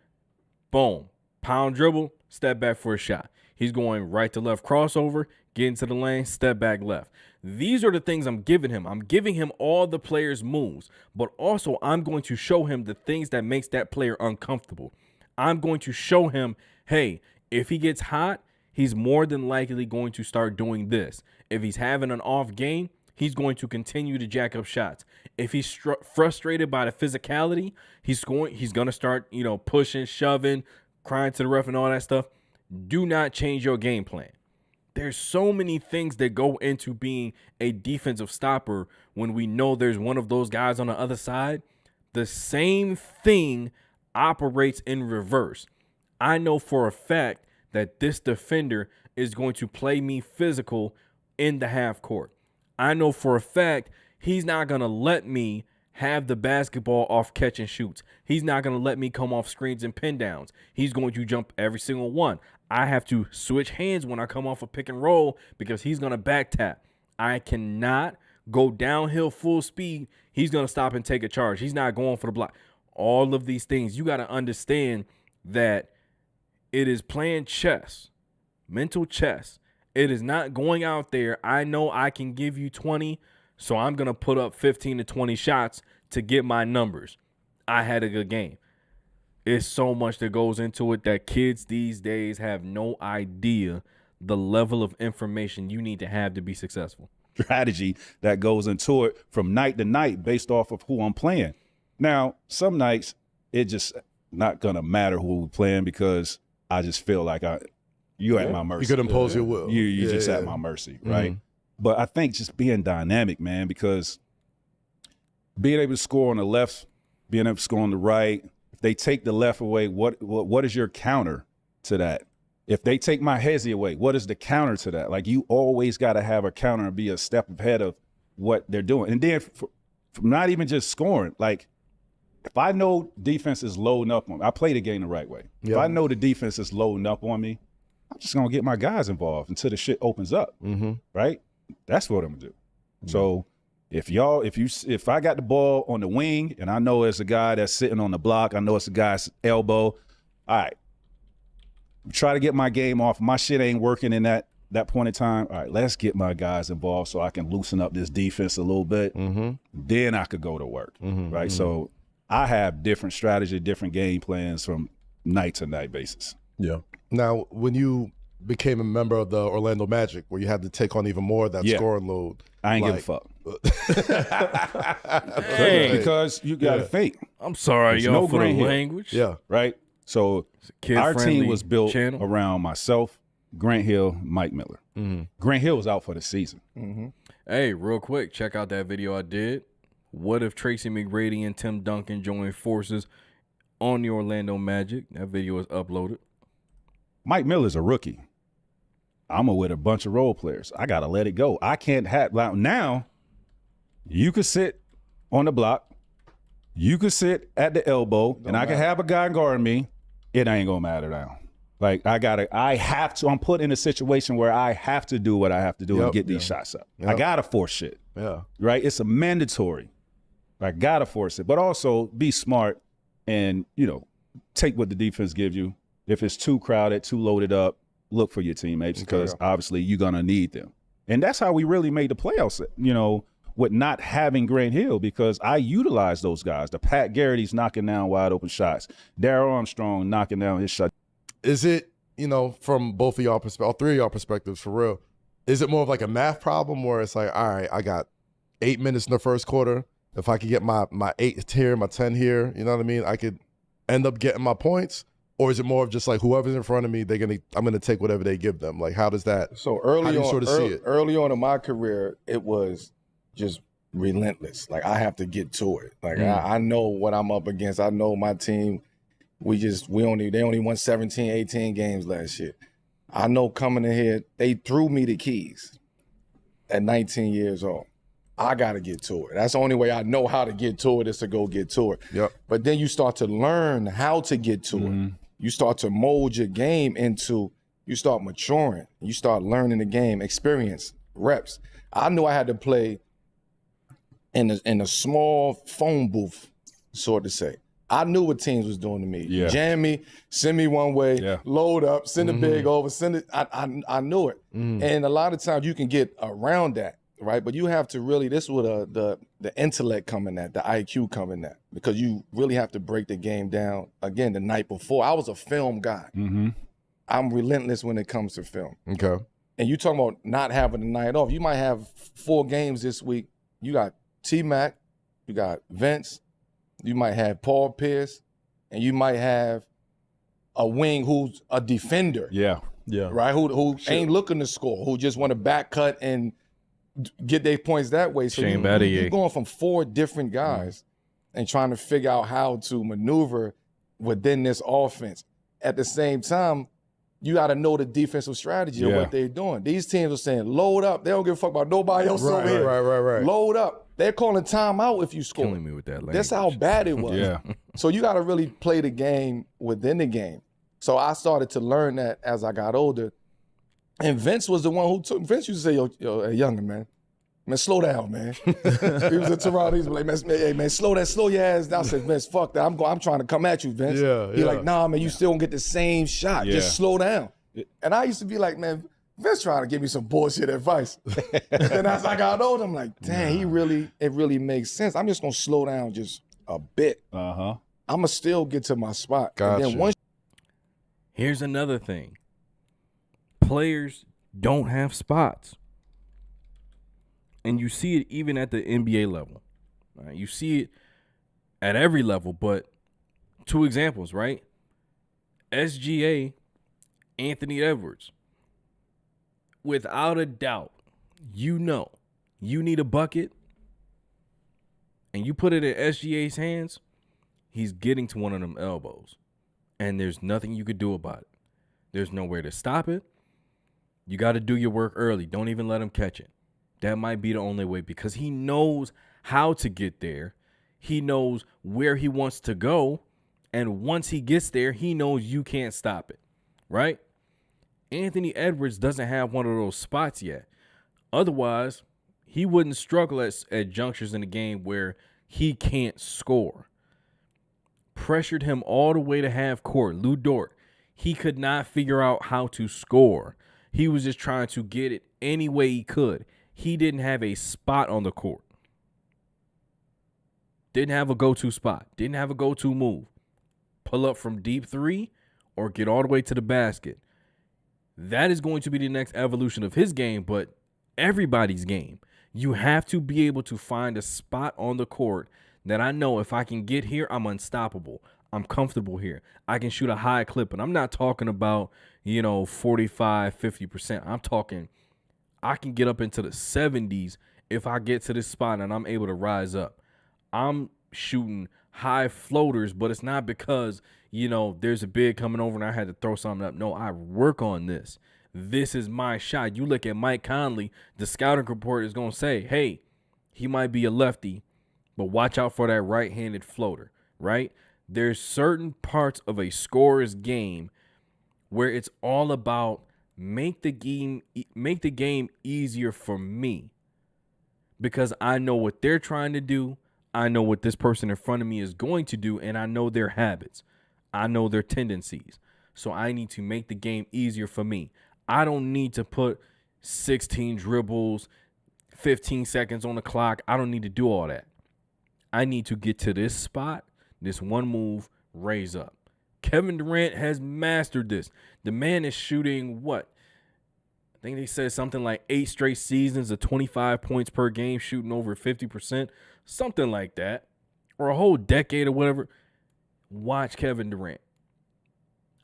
boom, pound dribble, step back for a shot. He's going right to left crossover, get into the lane, step back left. These are the things I'm giving him. I'm giving him all the player's moves, but also I'm going to show him the things that makes that player uncomfortable. I'm going to show him, hey, if he gets hot, he's more than likely going to start doing this. If he's having an off game, he's going to continue to jack up shots. If he's frustrated by the physicality, he's going to start, pushing, shoving, crying to the ref and all that stuff. Do not change your game plan. There's so many things that go into being a defensive stopper when we know there's one of those guys on the other side. The same thing operates in reverse. I know for a fact that this defender is going to play me physical in the half court. I know for a fact he's not going to let me have the basketball off catch and shoots. He's not going to let me come off screens and pin downs. He's going to jump every single one. I have to switch hands when I come off a pick and roll because he's going to back tap. I cannot go downhill full speed. He's going to stop and take a charge. He's not going for the block. All of these things, you got to understand that it is playing chess, mental chess. It is not going out there. I know I can give you 20, so I'm going to put up 15 to 20 shots to get my numbers. I had a good game. It's so much that goes into it that kids these days have no idea the level of information you need to have to be successful. Strategy that goes into it from night to night based off of who I'm playing. Now, some nights it just not going to matter who we're playing because I just feel like you're at my mercy. You could impose your will. You're just at my mercy, right? Mm-hmm. But I think just being dynamic, man, because being able to score on the left, being able to score on the right, if they take the left away, what is your counter to that? If they take my hezzy away, what is the counter to that? Like, you always got to have a counter and be a step ahead of what they're doing. And then for not even just scoring, like, if I know defense is loading up on me, I play the game the right way. Yep. If I know the defense is loading up on me, I'm just going to get my guys involved until the shit opens up, right? That's what I'm going to do. Mm-hmm. So if I got the ball on the wing and I know it's a guy that's sitting on the block, I know it's a guy's elbow, all right, try to get my game off. My shit ain't working in that point in time. All right, let's get my guys involved so I can loosen up this defense a little bit. Then I could go to work, right? So I have different strategy, different game plans from night to night basis. Yeah. Now, when you became a member of the Orlando Magic, where you had to take on even more of that scoring load, I ain't give a fuck. Hey, because you got to think. I'm sorry, y'all, for the language. Yeah. Right? So our team was built around myself, Grant Hill, Mike Miller. Grant Hill was out for the season. Hey, real quick, check out that video I did. What if Tracy McGrady and Tim Duncan joined forces on the Orlando Magic? That video is uploaded. Mike Miller's a rookie. I'm with a bunch of role players. I got to let it go. I can't have – now you could sit on the block. You could sit at the elbow, and I can have a guy guarding me. It ain't going to matter now. Like, I'm put in a situation where I have to do what I have to do and get these shots up. I got to force shit. Yeah. Right? It's a mandatory. I got to force it. But also be smart and, take what the defense gives you. If it's too crowded, too loaded up, look for your teammates because obviously you're going to need them. And that's how we really made the playoffs, with not having Grant Hill, because I utilized those guys. The Pat Garrity's knocking down wide open shots. Darryl Armstrong knocking down his shot. Is it, from both of y'all perspectives, all three of y'all perspectives for real, is it more of like a math problem where it's like, all right, I got 8 minutes in the first quarter. If I could get my 8 here, my 10 here, you know what I mean? I could end up getting my points. Or is it more of just like whoever's in front of me, I'm gonna take whatever they give them? Like how does that? So how early do you on, sort of see it? early on in my career, it was just relentless. Like I have to get to it. Like I know what I'm up against. I know my team. They only won 17, 18 games last year. I know coming in here, they threw me the keys at 19 years old. I got to get to it. That's the only way I know how to get to it is to go get to it. Yep. But then you start to learn how to get to it. You start to mold your game you start maturing. You start learning the game, experience, reps. I knew I had to play in a small phone booth, so to say. I knew what teams was doing to me. Yeah. Jam me, send me one way, load up, send a big over, send it. I knew it. And a lot of times you can get around that, right? But you have to really, this is where the intellect coming at, the IQ coming at, because you really have to break the game down. Again, the night before, I was a film guy. I'm relentless when it comes to film. Okay. And you talking about not having the night off. You might have 4 games this week. You got T-Mac, you got Vince, you might have Paul Pierce, and you might have a wing who's a defender. Yeah. Right? Who ain't looking to score, who just want to back cut and get their points that way. So you're going from 4 different guys and trying to figure out how to maneuver within this offense. At the same time, you got to know the defensive strategy of what they're doing. These teams are saying, load up. They don't give a fuck about nobody else over here. Right. Load up. They're calling timeout if you score. Killing me with that language. That's how bad it was. Yeah. So you got to really play the game within the game. So I started to learn that as I got older. And Vince was the one who took. Vince used to say, yo, hey, younger man, slow down, man. He was in Toronto. He was like, hey, man, slow your ass down. I said, Vince, fuck that. I'm trying to come at you, Vince. He like, nah, man, you still gonna get the same shot. Just slow down. And I used to be like, man, Vince trying to give me some bullshit advice. And then as I got older, I'm like, dang, it really makes sense. I'm just gonna slow down just a bit. I'm gonna still get to my spot. Gotcha. And then once Here's another thing. Players don't have spots. And you see it even at the NBA level. Right? You see it at every level, but 2 examples, right? SGA, Anthony Edwards. Without a doubt, you need a bucket and you put it in SGA's hands, he's getting to one of them elbows. And there's nothing you could do about it. There's nowhere to stop it. You got to do your work early. Don't even let him catch it. That might be the only way because he knows how to get there. He knows where he wants to go. And once he gets there, he knows you can't stop it, right? Anthony Edwards doesn't have one of those spots yet. Otherwise, he wouldn't struggle at junctures in the game where he can't score. Pressured him all the way to half court. Lou Dort, he could not figure out how to score. He was just trying to get it any way he could. He didn't have a spot on the court. Didn't have a go-to spot. Didn't have a go-to move. Pull up from deep 3 or get all the way to the basket. That is going to be the next evolution of his game, but everybody's game. You have to be able to find a spot on the court that I know if I can get here, I'm unstoppable. I'm comfortable here. I can shoot a high clip, and I'm not talking about, 45, 50%. I'm talking I can get up into the 70s if I get to this spot and I'm able to rise up. I'm shooting high floaters, but it's not because, there's a big coming over and I had to throw something up. No, I work on this. This is my shot. You look at Mike Conley, the scouting report is going to say, hey, he might be a lefty, but watch out for that right-handed floater, right? There's certain parts of a scorer's game where it's all about make the game easier for me because I know what they're trying to do. I know what this person in front of me is going to do, and I know their habits. I know their tendencies. So I need to make the game easier for me. I don't need to put 16 dribbles, 15 seconds on the clock. I don't need to do all that. I need to get to this spot, this one move, raise up. Kevin Durant has mastered this. The man is shooting what? I think they said something like 8 straight seasons of 25 points per game, shooting over 50%, something like that, or a whole decade or whatever. Watch Kevin Durant.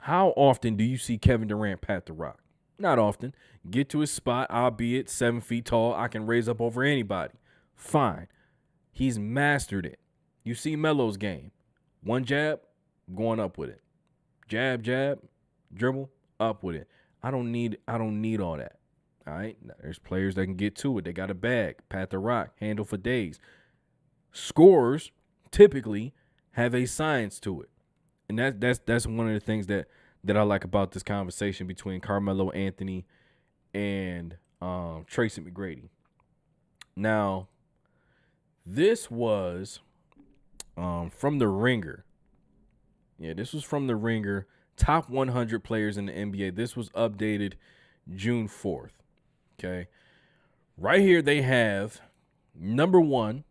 How often do you see Kevin Durant pat the rock? Not often. Get to his spot, albeit 7 feet tall. I can raise up over anybody. Fine. He's mastered it. You see Melo's game. One jab, going up with it. Jab, jab, dribble, up with it. I don't need all that. All right? Now, there's players that can get to it. They got a bag, pat the rock, handle for days. Scorers typically have a science to it. And that's one of the things that I like about this conversation between Carmelo Anthony and Tracy McGrady. Now, this was from The Ringer. Yeah, this was from The Ringer. Top 100 players in the NBA. This was updated June 4th. Okay. Right here they have number 1,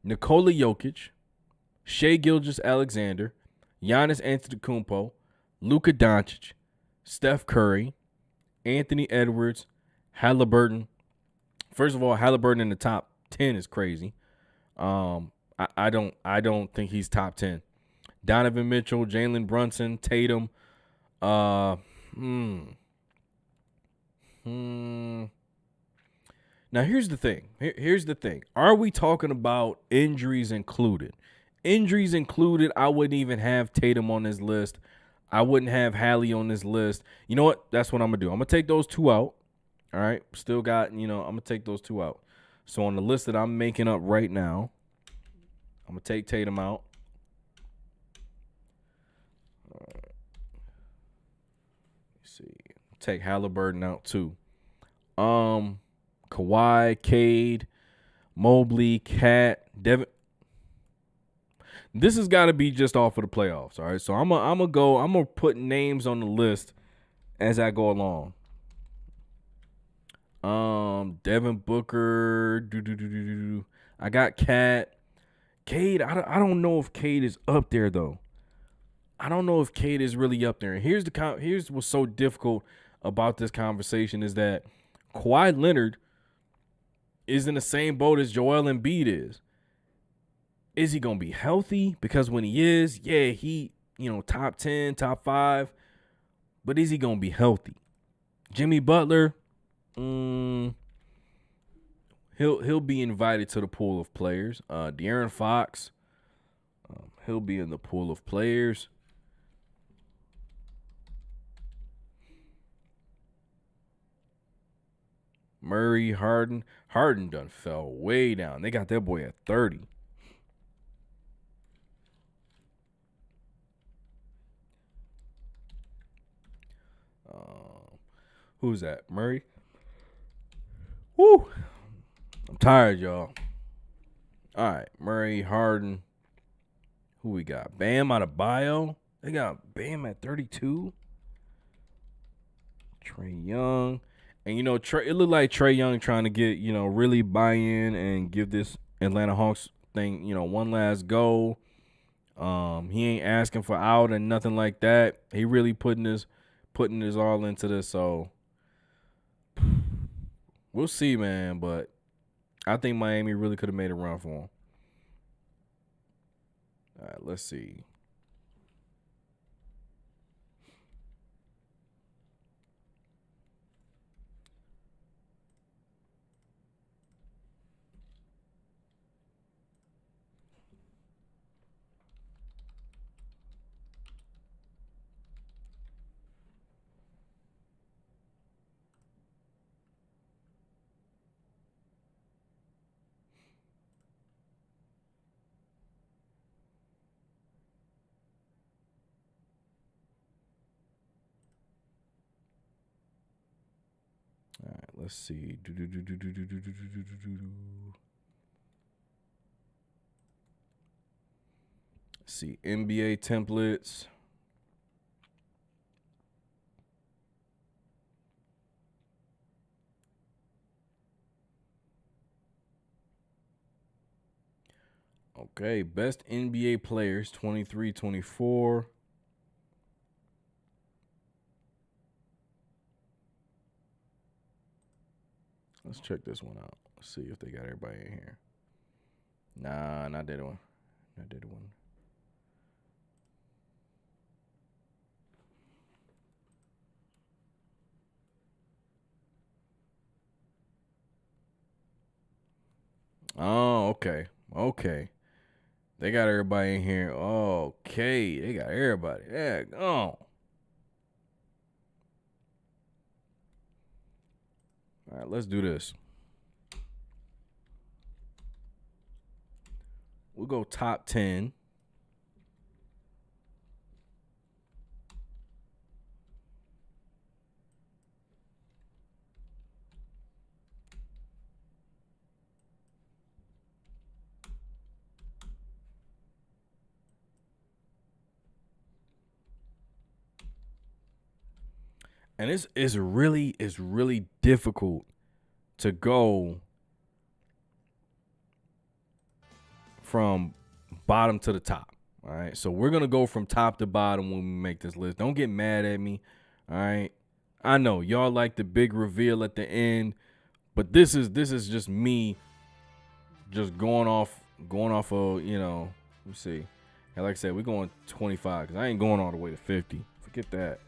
Nikola Jokic, Shai Gilgeous-Alexander, Giannis Antetokounmpo, Luka Doncic, Steph Curry, Anthony Edwards, Halliburton. First of all, Halliburton in the top 10 is crazy. I don't think he's top 10. Donovan Mitchell, Jalen Brunson, Tatum. Now here's the thing. Here's the thing. Are we talking about injuries included? Injuries included, I wouldn't even have Tatum on this list. I wouldn't have Hallie on this list. You know what? That's what I'm going to do. I'm going to take those 2 out. All right? Still got, I'm going to take those 2 out. So on the list that I'm making up right now, I'm going to take Tatum out. All right. Let's see. Take Halliburton out too. Kawhi, Cade, Mobley, Cat, Devin. This has got to be just off of the playoffs, all right? So I'm gonna put names on the list as I go along. Devin Booker, I got Cat. Cade, I don't know if Cade is up there though. I don't know if Cade is really up there. And here's what's so difficult about this conversation is that Kawhi Leonard is in the same boat as Joel Embiid is. Is he going to be healthy? Because when he is, yeah, he, top 10, top 5. But is he going to be healthy? Jimmy Butler, he'll be invited to the pool of players. De'Aaron Fox, he'll be in the pool of players. Murray, Harden done fell way down. They got that boy at 30. Who's that? Murray? Woo! I'm tired, y'all. All right, Murray, Harden. Who we got? Bam Adebayo. They got Bam at 32. Trae Young. And, it looked like Trae Young trying to get, really buy in and give this Atlanta Hawks thing, one last go. He ain't asking for out and nothing like that. He really putting his all into this. So we'll see, man. But I think Miami really could have made a run for him. All right, let's see. All right, let's see. Let's see, NBA templates. Okay, best NBA players, 23-24. Let's check this one out. Let's see if they got everybody in here. Nah, not that one. Not that one. Oh, okay. Okay. They got everybody in here. Okay. They got everybody. Yeah, go. All right, let's do this. We'll go top 10. And it's really difficult to go from bottom to the top. All right. So we're gonna go from top to bottom when we make this list. Don't get mad at me. All right. I know y'all like the big reveal at the end, but this is just me just going off of, you know, let me see. And like I said, we're going 25 because I ain't going all the way to 50. Forget that.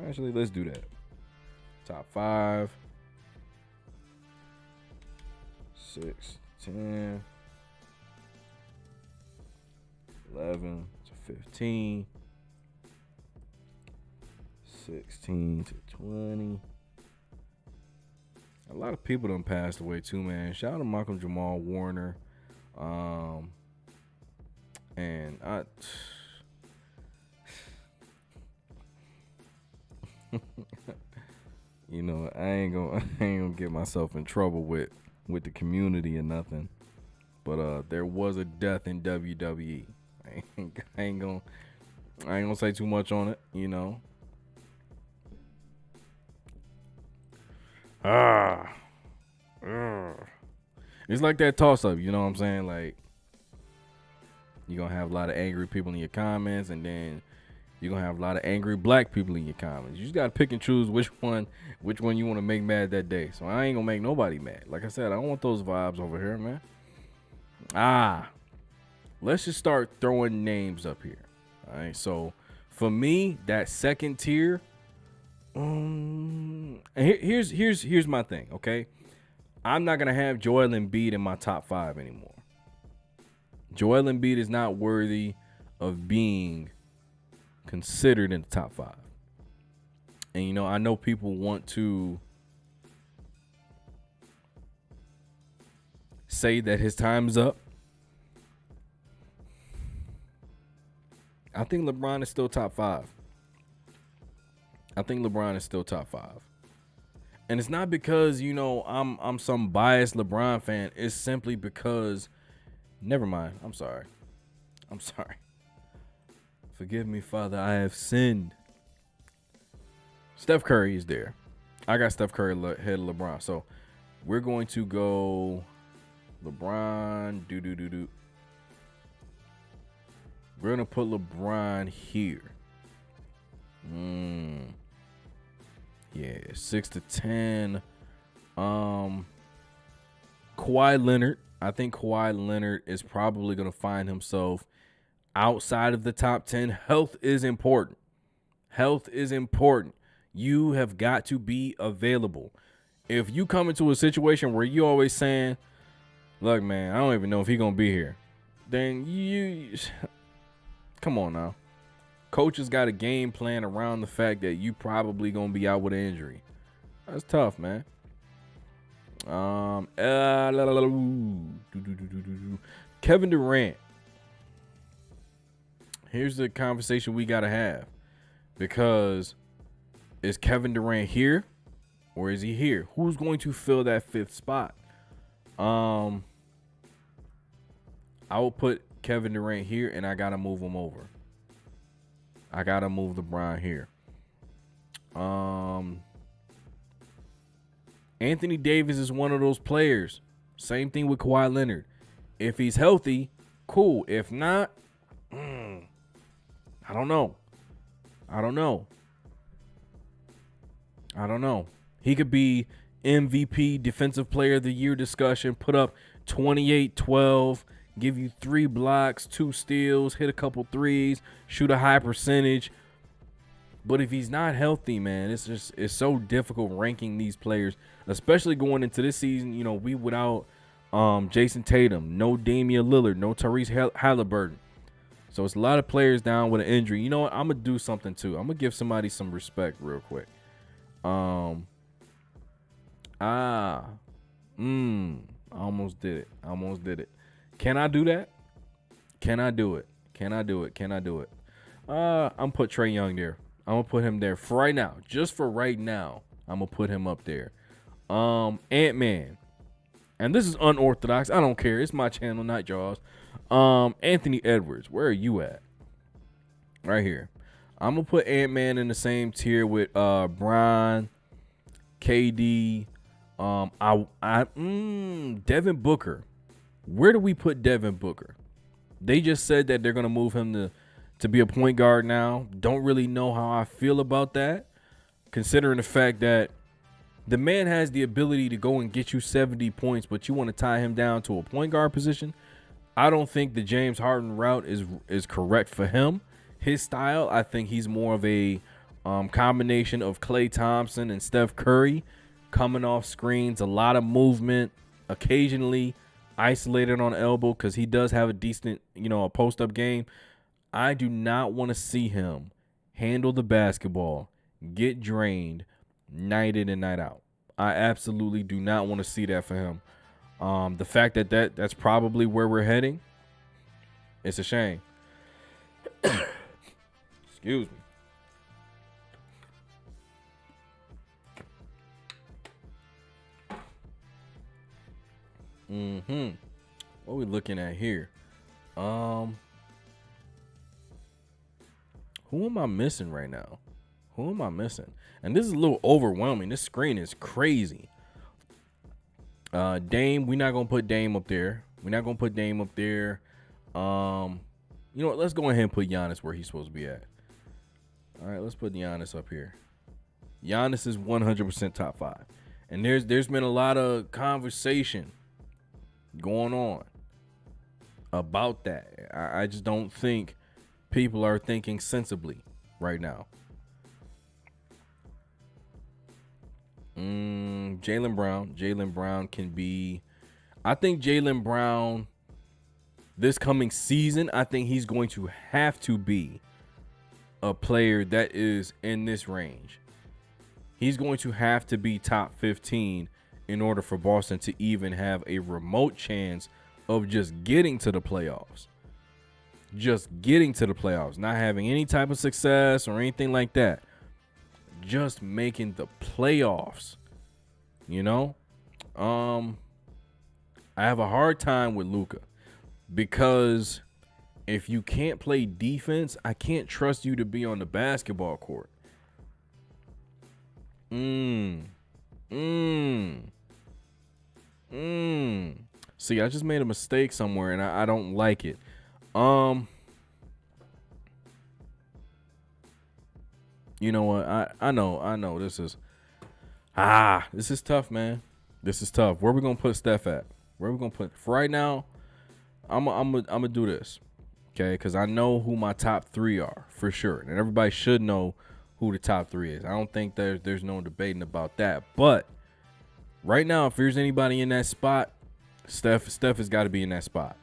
Actually, let's do that. Top 5, 6, 10, 11 to 15, 16 to 20. A lot of people done passed away too, man. Shout out to Malcolm Jamal Warner. And I you know, I ain't gonna get myself in trouble with the community or nothing. But there was a death in WWE. I ain't gonna say too much on it, you know. It's like that toss up, you know what I'm saying? Like, you're gonna have a lot of angry people in your comments, and then you're gonna have a lot of angry black people in your comments. You just gotta pick and choose which one you want to make mad that day. So I ain't gonna make nobody mad. Like I said, I don't want those vibes over here, man. Let's just start throwing names up here. All right. So for me, that second tier. Here's my thing. Okay, I'm not gonna have Joel Embiid in my top 5 anymore. Joel Embiid is not worthy of being considered in the top 5. And you know, I know people want to say that his time is up. I think LeBron is still top 5. I think LeBron is still top 5. And it's not because, you know, I'm some biased LeBron fan. It's simply because, never mind. I'm sorry. Forgive me, Father, I have sinned. Steph Curry is there. I got Steph Curry ahead of LeBron. So we're going to go LeBron. We're going to put LeBron here. Yeah, 6 to 10. Kawhi Leonard. I think Kawhi Leonard is probably going to find himself outside of the top 10. Health is important. You have got to be available. If you come into a situation where you always saying, look, man, I don't even know if he's going to be here, then you come on now. Coaches got a game plan around the fact that you probably going to be out with an injury. That's tough, man. Kevin Durant. Here's the conversation we got to have. Because is Kevin Durant here or is he here? Who's going to fill that 5th spot? I will put Kevin Durant here, and I got to move him over. I got to move LeBron here. Anthony Davis is one of those players. Same thing with Kawhi Leonard. If he's healthy, cool. If not, I don't know. He could be MVP, Defensive Player of the Year discussion, put up 28, 12, give you 3 blocks, 2 steals, hit a couple threes, shoot a high percentage. But if he's not healthy, man, it's so difficult ranking these players, especially going into this season. You know, we without Jason Tatum, no Damian Lillard, no Tyrese Halliburton. So it's a lot of players down with an injury. You know what? I'm gonna do something too. I'm gonna give somebody some respect real quick. I almost did it. Can I do that? Can I do it? I'm put Trae Young there. I'm gonna put him there for right now. Just for right now, I'm gonna put him up there. Ant-Man. And this is unorthodox. I don't care. It's my channel, not y'all's. Anthony Edwards, where are you at? Right here. I'm gonna put Ant-Man in the same tier with Bron, KD, Devin Booker. Where do we put Devin Booker? They just said that they're gonna move him to be a point guard now. Don't really know how I feel about that, considering the fact that the man has the ability to go and get you 70 points, but you want to tie him down to a point guard position. I don't think the James Harden route is correct for him. His style, I think he's more of a combination of Klay Thompson and Steph Curry, coming off screens, a lot of movement, occasionally isolated on the elbow because he does have a decent, a post-up game. I do not want to see him handle the basketball, get drained, night in and night out. I absolutely do not want to see that for him. The fact that's probably where we're heading, it's a shame. Excuse me. What are we looking at here? Who am I missing right now? And this is a little overwhelming. This screen is crazy. Dame, we're not gonna put Dame up there. You know what? Let's go ahead and put Giannis where he's supposed to be at. All right, let's put Giannis up here. Giannis is 100% top 5. And there's been a lot of conversation going on about that. I just don't think people are thinking sensibly right now. Jaylen Brown can be, I think Jaylen Brown this coming season, I think he's going to have to be a player that is in this range. He's going to have to be top 15 in order for Boston to even have a remote chance of just getting to the playoffs. Not having any type of success or anything like that. Just making the playoffs. I have a hard time with Luka because if you can't play defense, I can't trust you to be on the basketball court. See, I just made a mistake somewhere and I don't like it. You know what? I know this is tough, man. This is tough. Where we gonna put Steph at? For right now, I'm gonna do this. Okay, because I know who my top 3 are for sure. And everybody should know who the top 3 is. I don't think there's no debating about that. But right now, if there's anybody in that spot, Steph has got to be in that spot.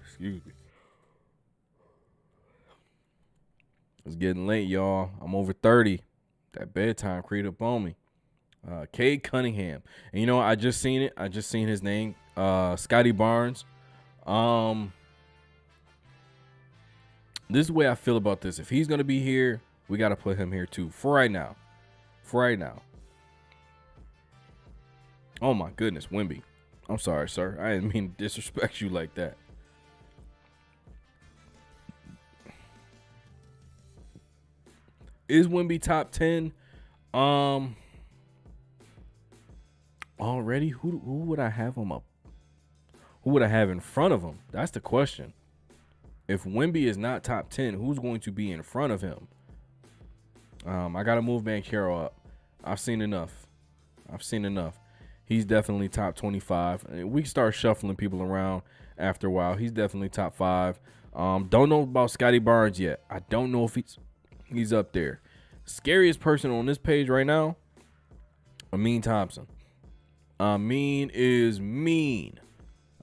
Excuse me. It's getting late, y'all. I'm over 30. That bedtime creeped up on me. Cade Cunningham. And I just seen it. I just seen his name. Scotty Barnes. This is the way I feel about this. If he's going to be here, we got to put him here too. For right now. Oh my goodness, Wemby. I'm sorry, sir. I didn't mean to disrespect you like that. Is Wemby top 10? Already? Who would I have him up? Who would I have in front of him? That's the question. If Wemby is not top 10, who's going to be in front of him? I got to move Banchero up. I've seen enough. He's definitely top 25. We can start shuffling people around after a while. He's definitely top 5. Don't know about Scotty Barnes yet. I don't know if he's up there. Scariest person on this page right now, Amin Thompson. Amin is mean.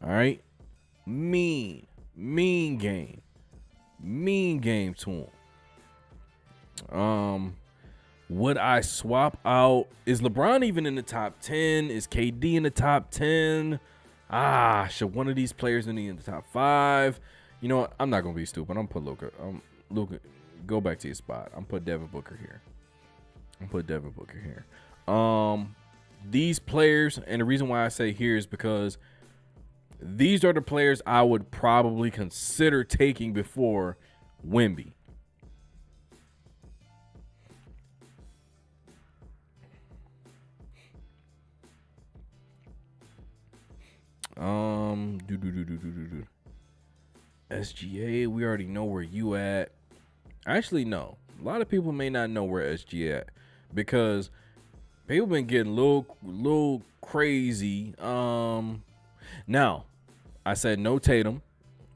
All right? Mean game. Mean game to him. Would I swap out? Is LeBron even in the top 10? Is KD in the top 10? Should one of these players be in the top 5? You know what? I'm not gonna be stupid. I'm gonna put Luka. Go back to your spot. I'm put Devin Booker here. These players, and the reason why I say here is because these are the players I would probably consider taking before Wemby. SGA, we already know where you at. Actually, no. A lot of people may not know where SGA at because people been getting a little crazy. Now, I said no Tatum.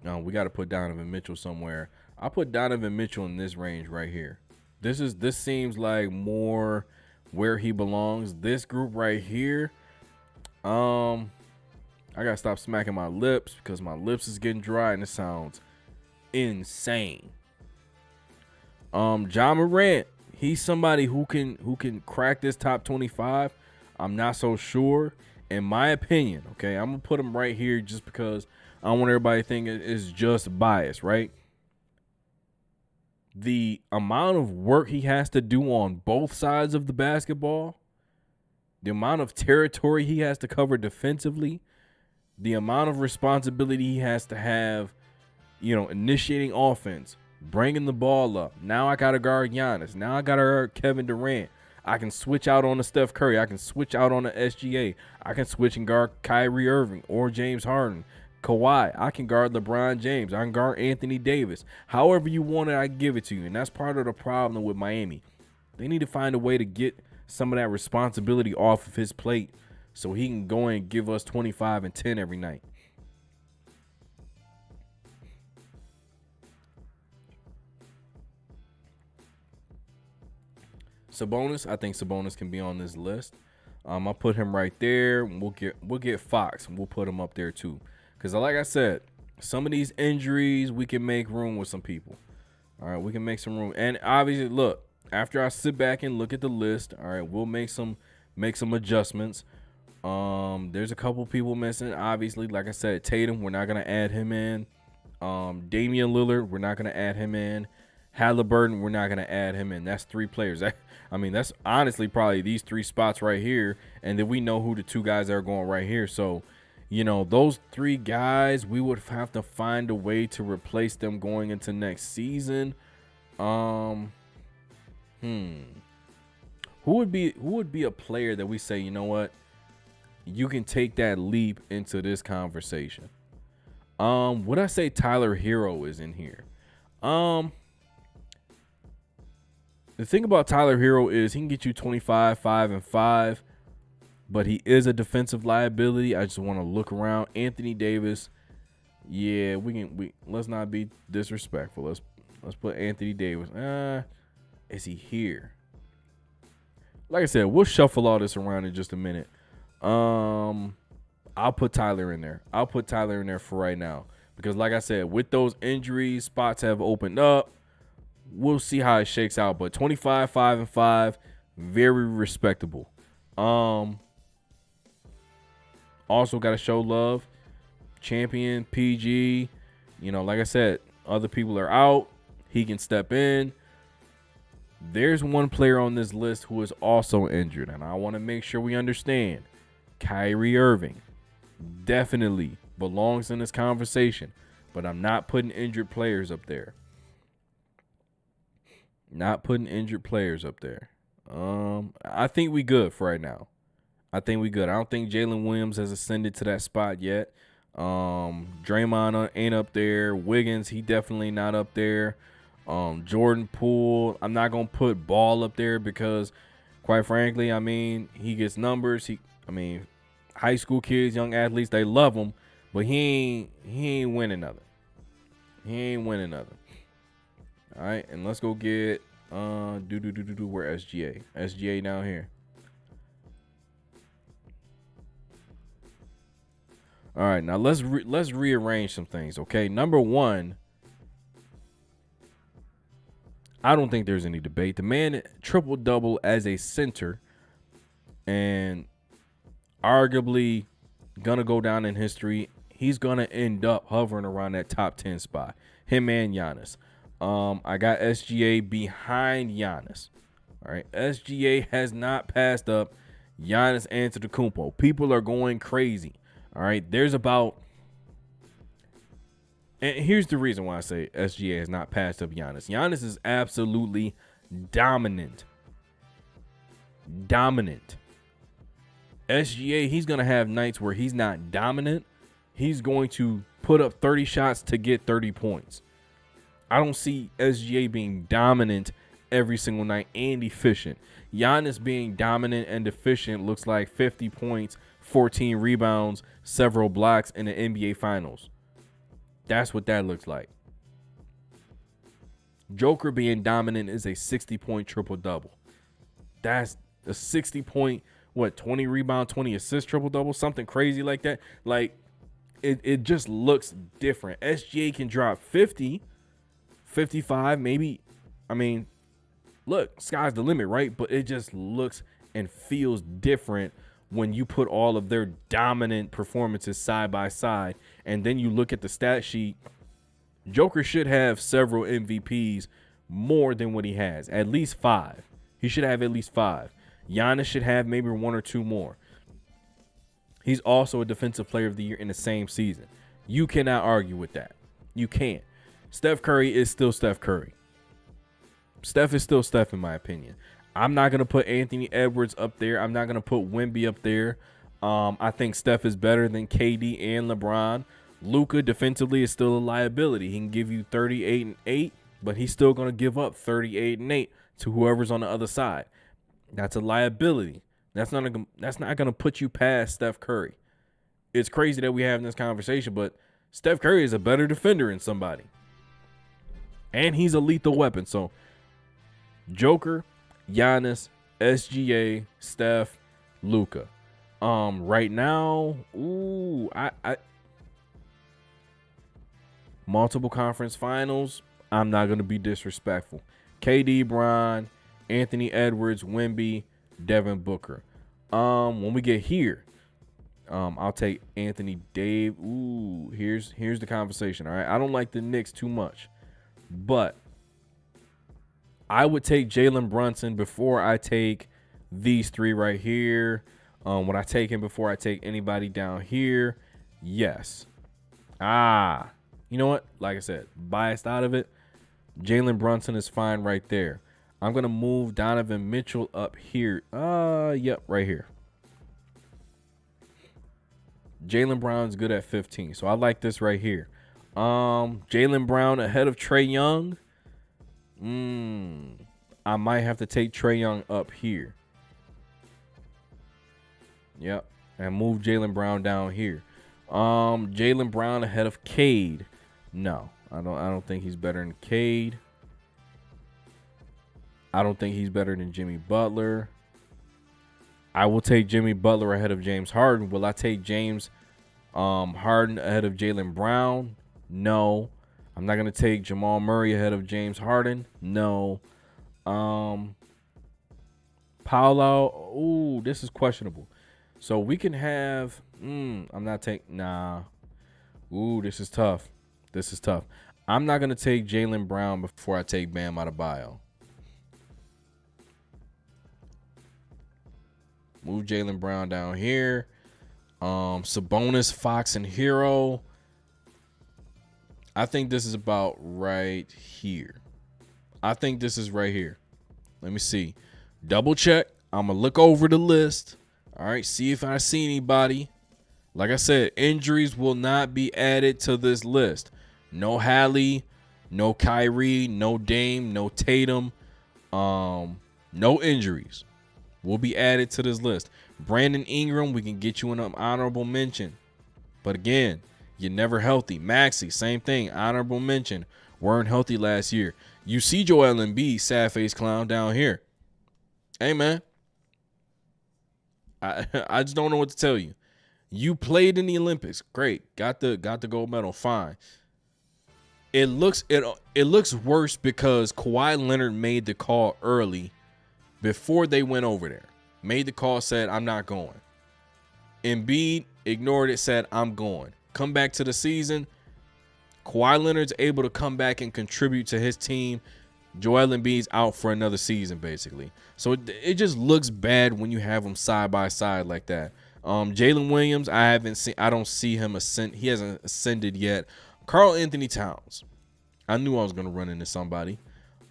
We got to put Donovan Mitchell somewhere. I put Donovan Mitchell in this range right here. This seems like more where he belongs. This group right here. I gotta stop smacking my lips because my lips is getting dry and it sounds insane. Ja Morant, he's somebody who can crack this top 25. I'm not so sure. In my opinion, okay, I'm gonna put him right here just because I don't want everybody to think it's just bias, right? The amount of work he has to do on both sides of the basketball, the amount of territory he has to cover defensively, the amount of responsibility he has to have, initiating offense, bringing the ball up. Now I got to guard Giannis. Now I got to guard Kevin Durant. I can switch out on the Steph Curry. I can switch out on the SGA. I can switch and guard Kyrie Irving or James Harden. Kawhi. I can guard LeBron James. I can guard Anthony Davis. However you want it, I give it to you. And that's part of the problem with Miami. They need to find a way to get some of that responsibility off of his plate so he can go and give us 25 and 10 every night. Sabonis, I think Sabonis can be on this list. I'll put him right there. We'll get Fox and we'll put him up there too. Because like I said, some of these injuries, we can make room with some people. All right, we can make some room. And obviously, look, after I sit back and look at the list, all right, we'll make some adjustments. There's a couple people missing. Obviously, like I said, Tatum, we're not gonna add him in. Damian Lillard, we're not gonna add him in. Halliburton, we're not gonna add him in. That's 3 players. I mean, that's honestly probably these 3 spots right here, and then we know who the 2 guys that are going right here. So, those 3 guys, we would have to find a way to replace them going into next season. Who would be a player that we say, you know what, you can take that leap into this conversation? Would I say Tyler Hero is in here? The thing about Tyler Hero is he can get you 25, 5, and 5, but he is a defensive liability. I just want to look around. Anthony Davis, yeah, let's not be disrespectful. Let's put Anthony Davis. Is he here? Like I said, we'll shuffle all this around in just a minute. I'll put Tyler in there. I'll put Tyler in there for right now because, like I said, with those injuries, spots have opened up. We'll see how it shakes out, but 25, 5, and 5, very respectable. Also got to show love. Champion, PG. Like I said, other people are out. He can step in. There's one player on this list who is also injured, and I want to make sure we understand. Kyrie Irving definitely belongs in this conversation, but I'm not putting injured players up there. Not putting injured players up there. I think we good for right now. I think we good. I don't think Jalen Williams has ascended to that spot yet. Draymond ain't up there. Wiggins, he definitely not up there. Jordan Poole, I'm not gonna put Ball up there because, quite frankly, I mean, he gets numbers. High school kids, young athletes, they love him, but he ain't winning nothing. He ain't winning nothing. All right, and let's go get where SGA? SGA down here. All right, now let's rearrange some things, okay? Number one, I don't think there's any debate. The man triple-double as a center and arguably gonna go down in history. He's gonna end up hovering around that top 10 spot. Him and Giannis. I got SGA behind Giannis. All right, SGA has not passed up Giannis Antetokounmpo. People are going crazy. All right, and here's the reason why I say SGA has not passed up Giannis. Giannis is absolutely dominant. SGA, he's going to have nights where he's not dominant. He's going to put up 30 shots to get 30 points. I don't see SGA being dominant every single night and efficient. Giannis being dominant and efficient looks like 50 points, 14 rebounds, several blocks in the NBA Finals. That's what that looks like. Joker being dominant is a 60-point triple-double. That's a 60-point, 20 rebound, 20 assist triple-double, something crazy like that. Like, it just looks different. SGA can drop 50, 55, maybe. I mean, look, sky's the limit, right? But it just looks and feels different when you put all of their dominant performances side by side, and then you look at the stat sheet. Joker should have several MVPs more than what he has, at least 5. He should have at least 5. Giannis should have maybe 1 or 2 more. He's also a defensive player of the year in the same season. You cannot argue with that. You can't. Steph Curry is still Steph Curry. Steph is still Steph in my opinion. I'm not going to put Anthony Edwards up there. I'm not going to put Wemby up there. I think Steph is better than KD and LeBron. Luka defensively is still a liability. He can give you 38 and 8, but he's still going to give up 38 and 8 to whoever's on the other side. That's a liability. That's not going to put you past Steph Curry. It's crazy that we have this conversation, but Steph Curry is a better defender than somebody. And he's a lethal weapon. So Joker, Giannis, SGA, Steph, Luka. Right now, I multiple conference finals. I'm not gonna be disrespectful. KD, Bron, Anthony Edwards, Wemby, Devin Booker. When we get here, I'll take Anthony Dave. Here's the conversation. All right, I don't like the Knicks too much, but I would take Jalen Brunson before I take these 3 right here. Would I take him before I take anybody down here? Yes. You know what? Like I said, biased out of it. Jalen Brunson is fine right there. I'm going to move Donovan Mitchell up here. Yep, right here. Jaylen Brown's good at 15, so I like this right here. Jaylen Brown ahead of Trae Young. I might have to take Trae Young up here. Yep. And move Jaylen Brown down here. Jaylen Brown ahead of Cade. No, I don't think he's better than Cade. I don't think he's better than Jimmy Butler. I will take Jimmy Butler ahead of James Harden. Will I take James Harden ahead of Jaylen Brown? No. I'm not going to take Jamal Murray ahead of James Harden. No. Paolo. This is questionable. So we can have. I'm not taking. Nah. This is tough. I'm not going to take Jaylen Brown before I take Bam Adebayo. Move Jaylen Brown down here. Sabonis, Fox, and Hero. I think this is about right here. Let me see. Double check. I'm going to look over the list. All right. See if I see anybody. Like I said, injuries will not be added to this list. No Hallie. No Kyrie, no Dame, no Tatum, no injuries will be added to this list. Brandon Ingram, we can get you an honorable mention. But again, you're never healthy. Maxey, same thing, honorable mention. Weren't healthy last year. You see Joel Embiid, sad face clown down here. Hey, man. I just don't know what to tell you. You played in the Olympics. Great. Got the gold medal. Fine. It looks worse because Kawhi Leonard made the call early before they went over there. Made the call, said, I'm not going. Embiid ignored it, said, I'm going. Come back to the season. Kawhi Leonard's able to come back and contribute to his team. Joel Embiid's out for another season, basically. So it just looks bad when you have them side by side like that. Jalen Williams, I don't see him ascend. He hasn't ascended yet. Karl Anthony Towns. I knew I was gonna run into somebody.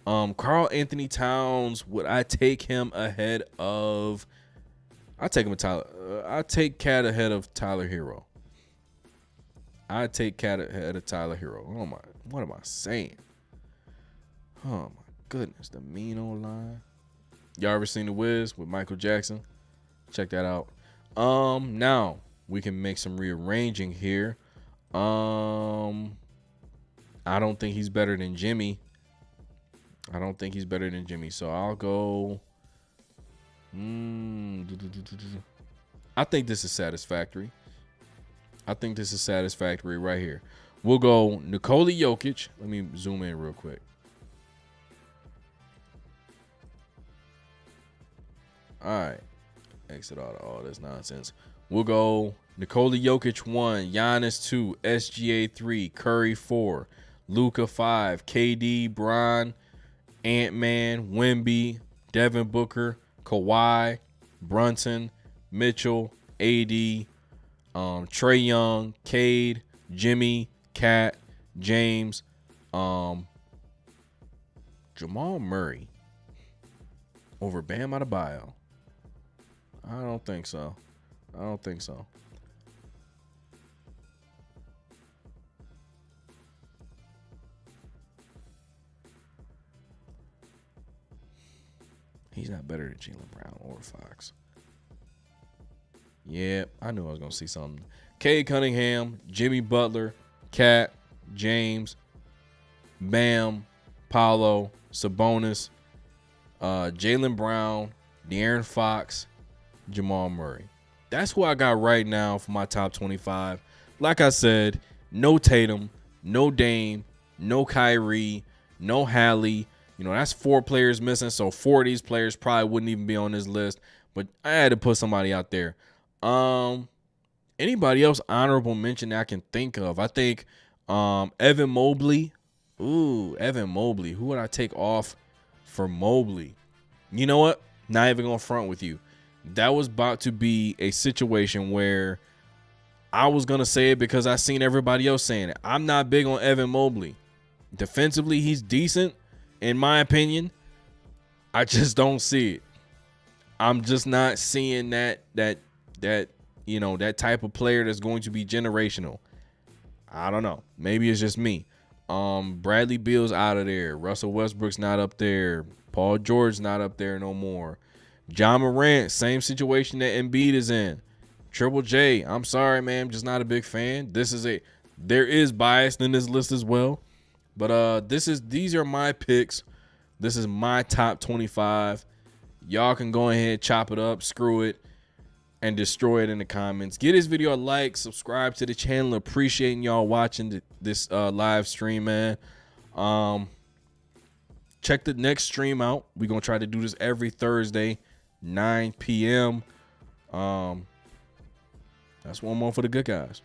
Karl Anthony Towns, would I take him ahead of? I take Cat ahead of Tyler Hero. I take Cat ahead of Tyler Hero. Oh my, what am I saying? Oh my goodness, the mean old line. Y'all ever seen The Wiz with Michael Jackson? Check that out. Now we can make some rearranging here. I don't think he's better than Jimmy. So I'll go. I think this is satisfactory. Right here. We'll go Nikola Jokic. Let me zoom in real quick. All right. Exit out of all this nonsense. We'll go Nikola Jokic 1, Giannis 2, SGA 3, Curry 4, Luka 5, KD, Bron, Ant-Man, Wemby, Devin Booker, Kawhi, Brunson, Mitchell, AD, Trae Young, Cade, Jimmy, Cat, James, Jamal Murray over Bam Adebayo. I don't think so. He's not better than Jaylen Brown or Fox. Yeah, I knew I was going to see something. Cade Cunningham, Jimmy Butler, Cat, James, Bam, Paolo, Sabonis, Jaylen Brown, De'Aaron Fox, Jamal Murray. That's who I got right now for my top 25. Like I said, no Tatum, no Dame, no Kyrie, no Hallie. You know, that's 4 players missing, so 4 of these players probably wouldn't even be on this list. But I had to put somebody out there. Anybody else honorable mention that I can think of? I think Evan Mobley. Ooh, Evan Mobley. Who would I take off for Mobley? You know what? Not even gonna front with you. That was about to be a situation where I was gonna say it because I seen everybody else saying it. I'm not big on Evan Mobley. Defensively, he's decent, in my opinion. I just don't see it. I'm just not seeing that you know, that type of player that's going to be generational. I don't know. Maybe it's just me. Bradley Beal's out of there. Russell Westbrook's not up there. Paul George's not up there no more. John Morant, same situation that Embiid is in. Triple J, I'm sorry, man. I'm just not a big fan. There is bias in this list as well. But these are my picks. This is my top 25. Y'all can go ahead, chop it up, screw it, and destroy it in the comments. Give this video a like, subscribe to the channel. Appreciating y'all watching this live stream, man. Check the next stream out. We're going to try to do this every Thursday, 9 p.m. That's one more for the good guys.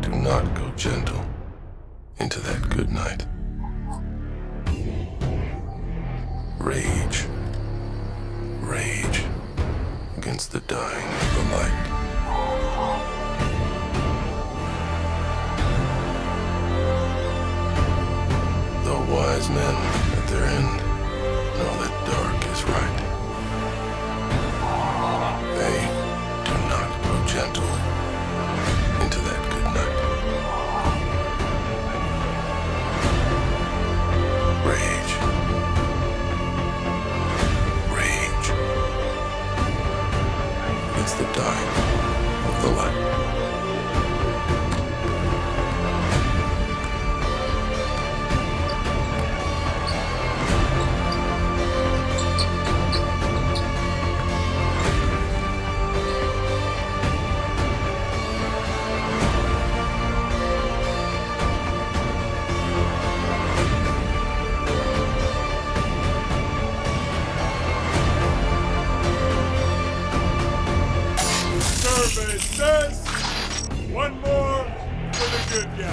Do not go gentle into that good night. Rage against the dying of the light. The wise men at their end know that dark is right. survey says one more for the good guy.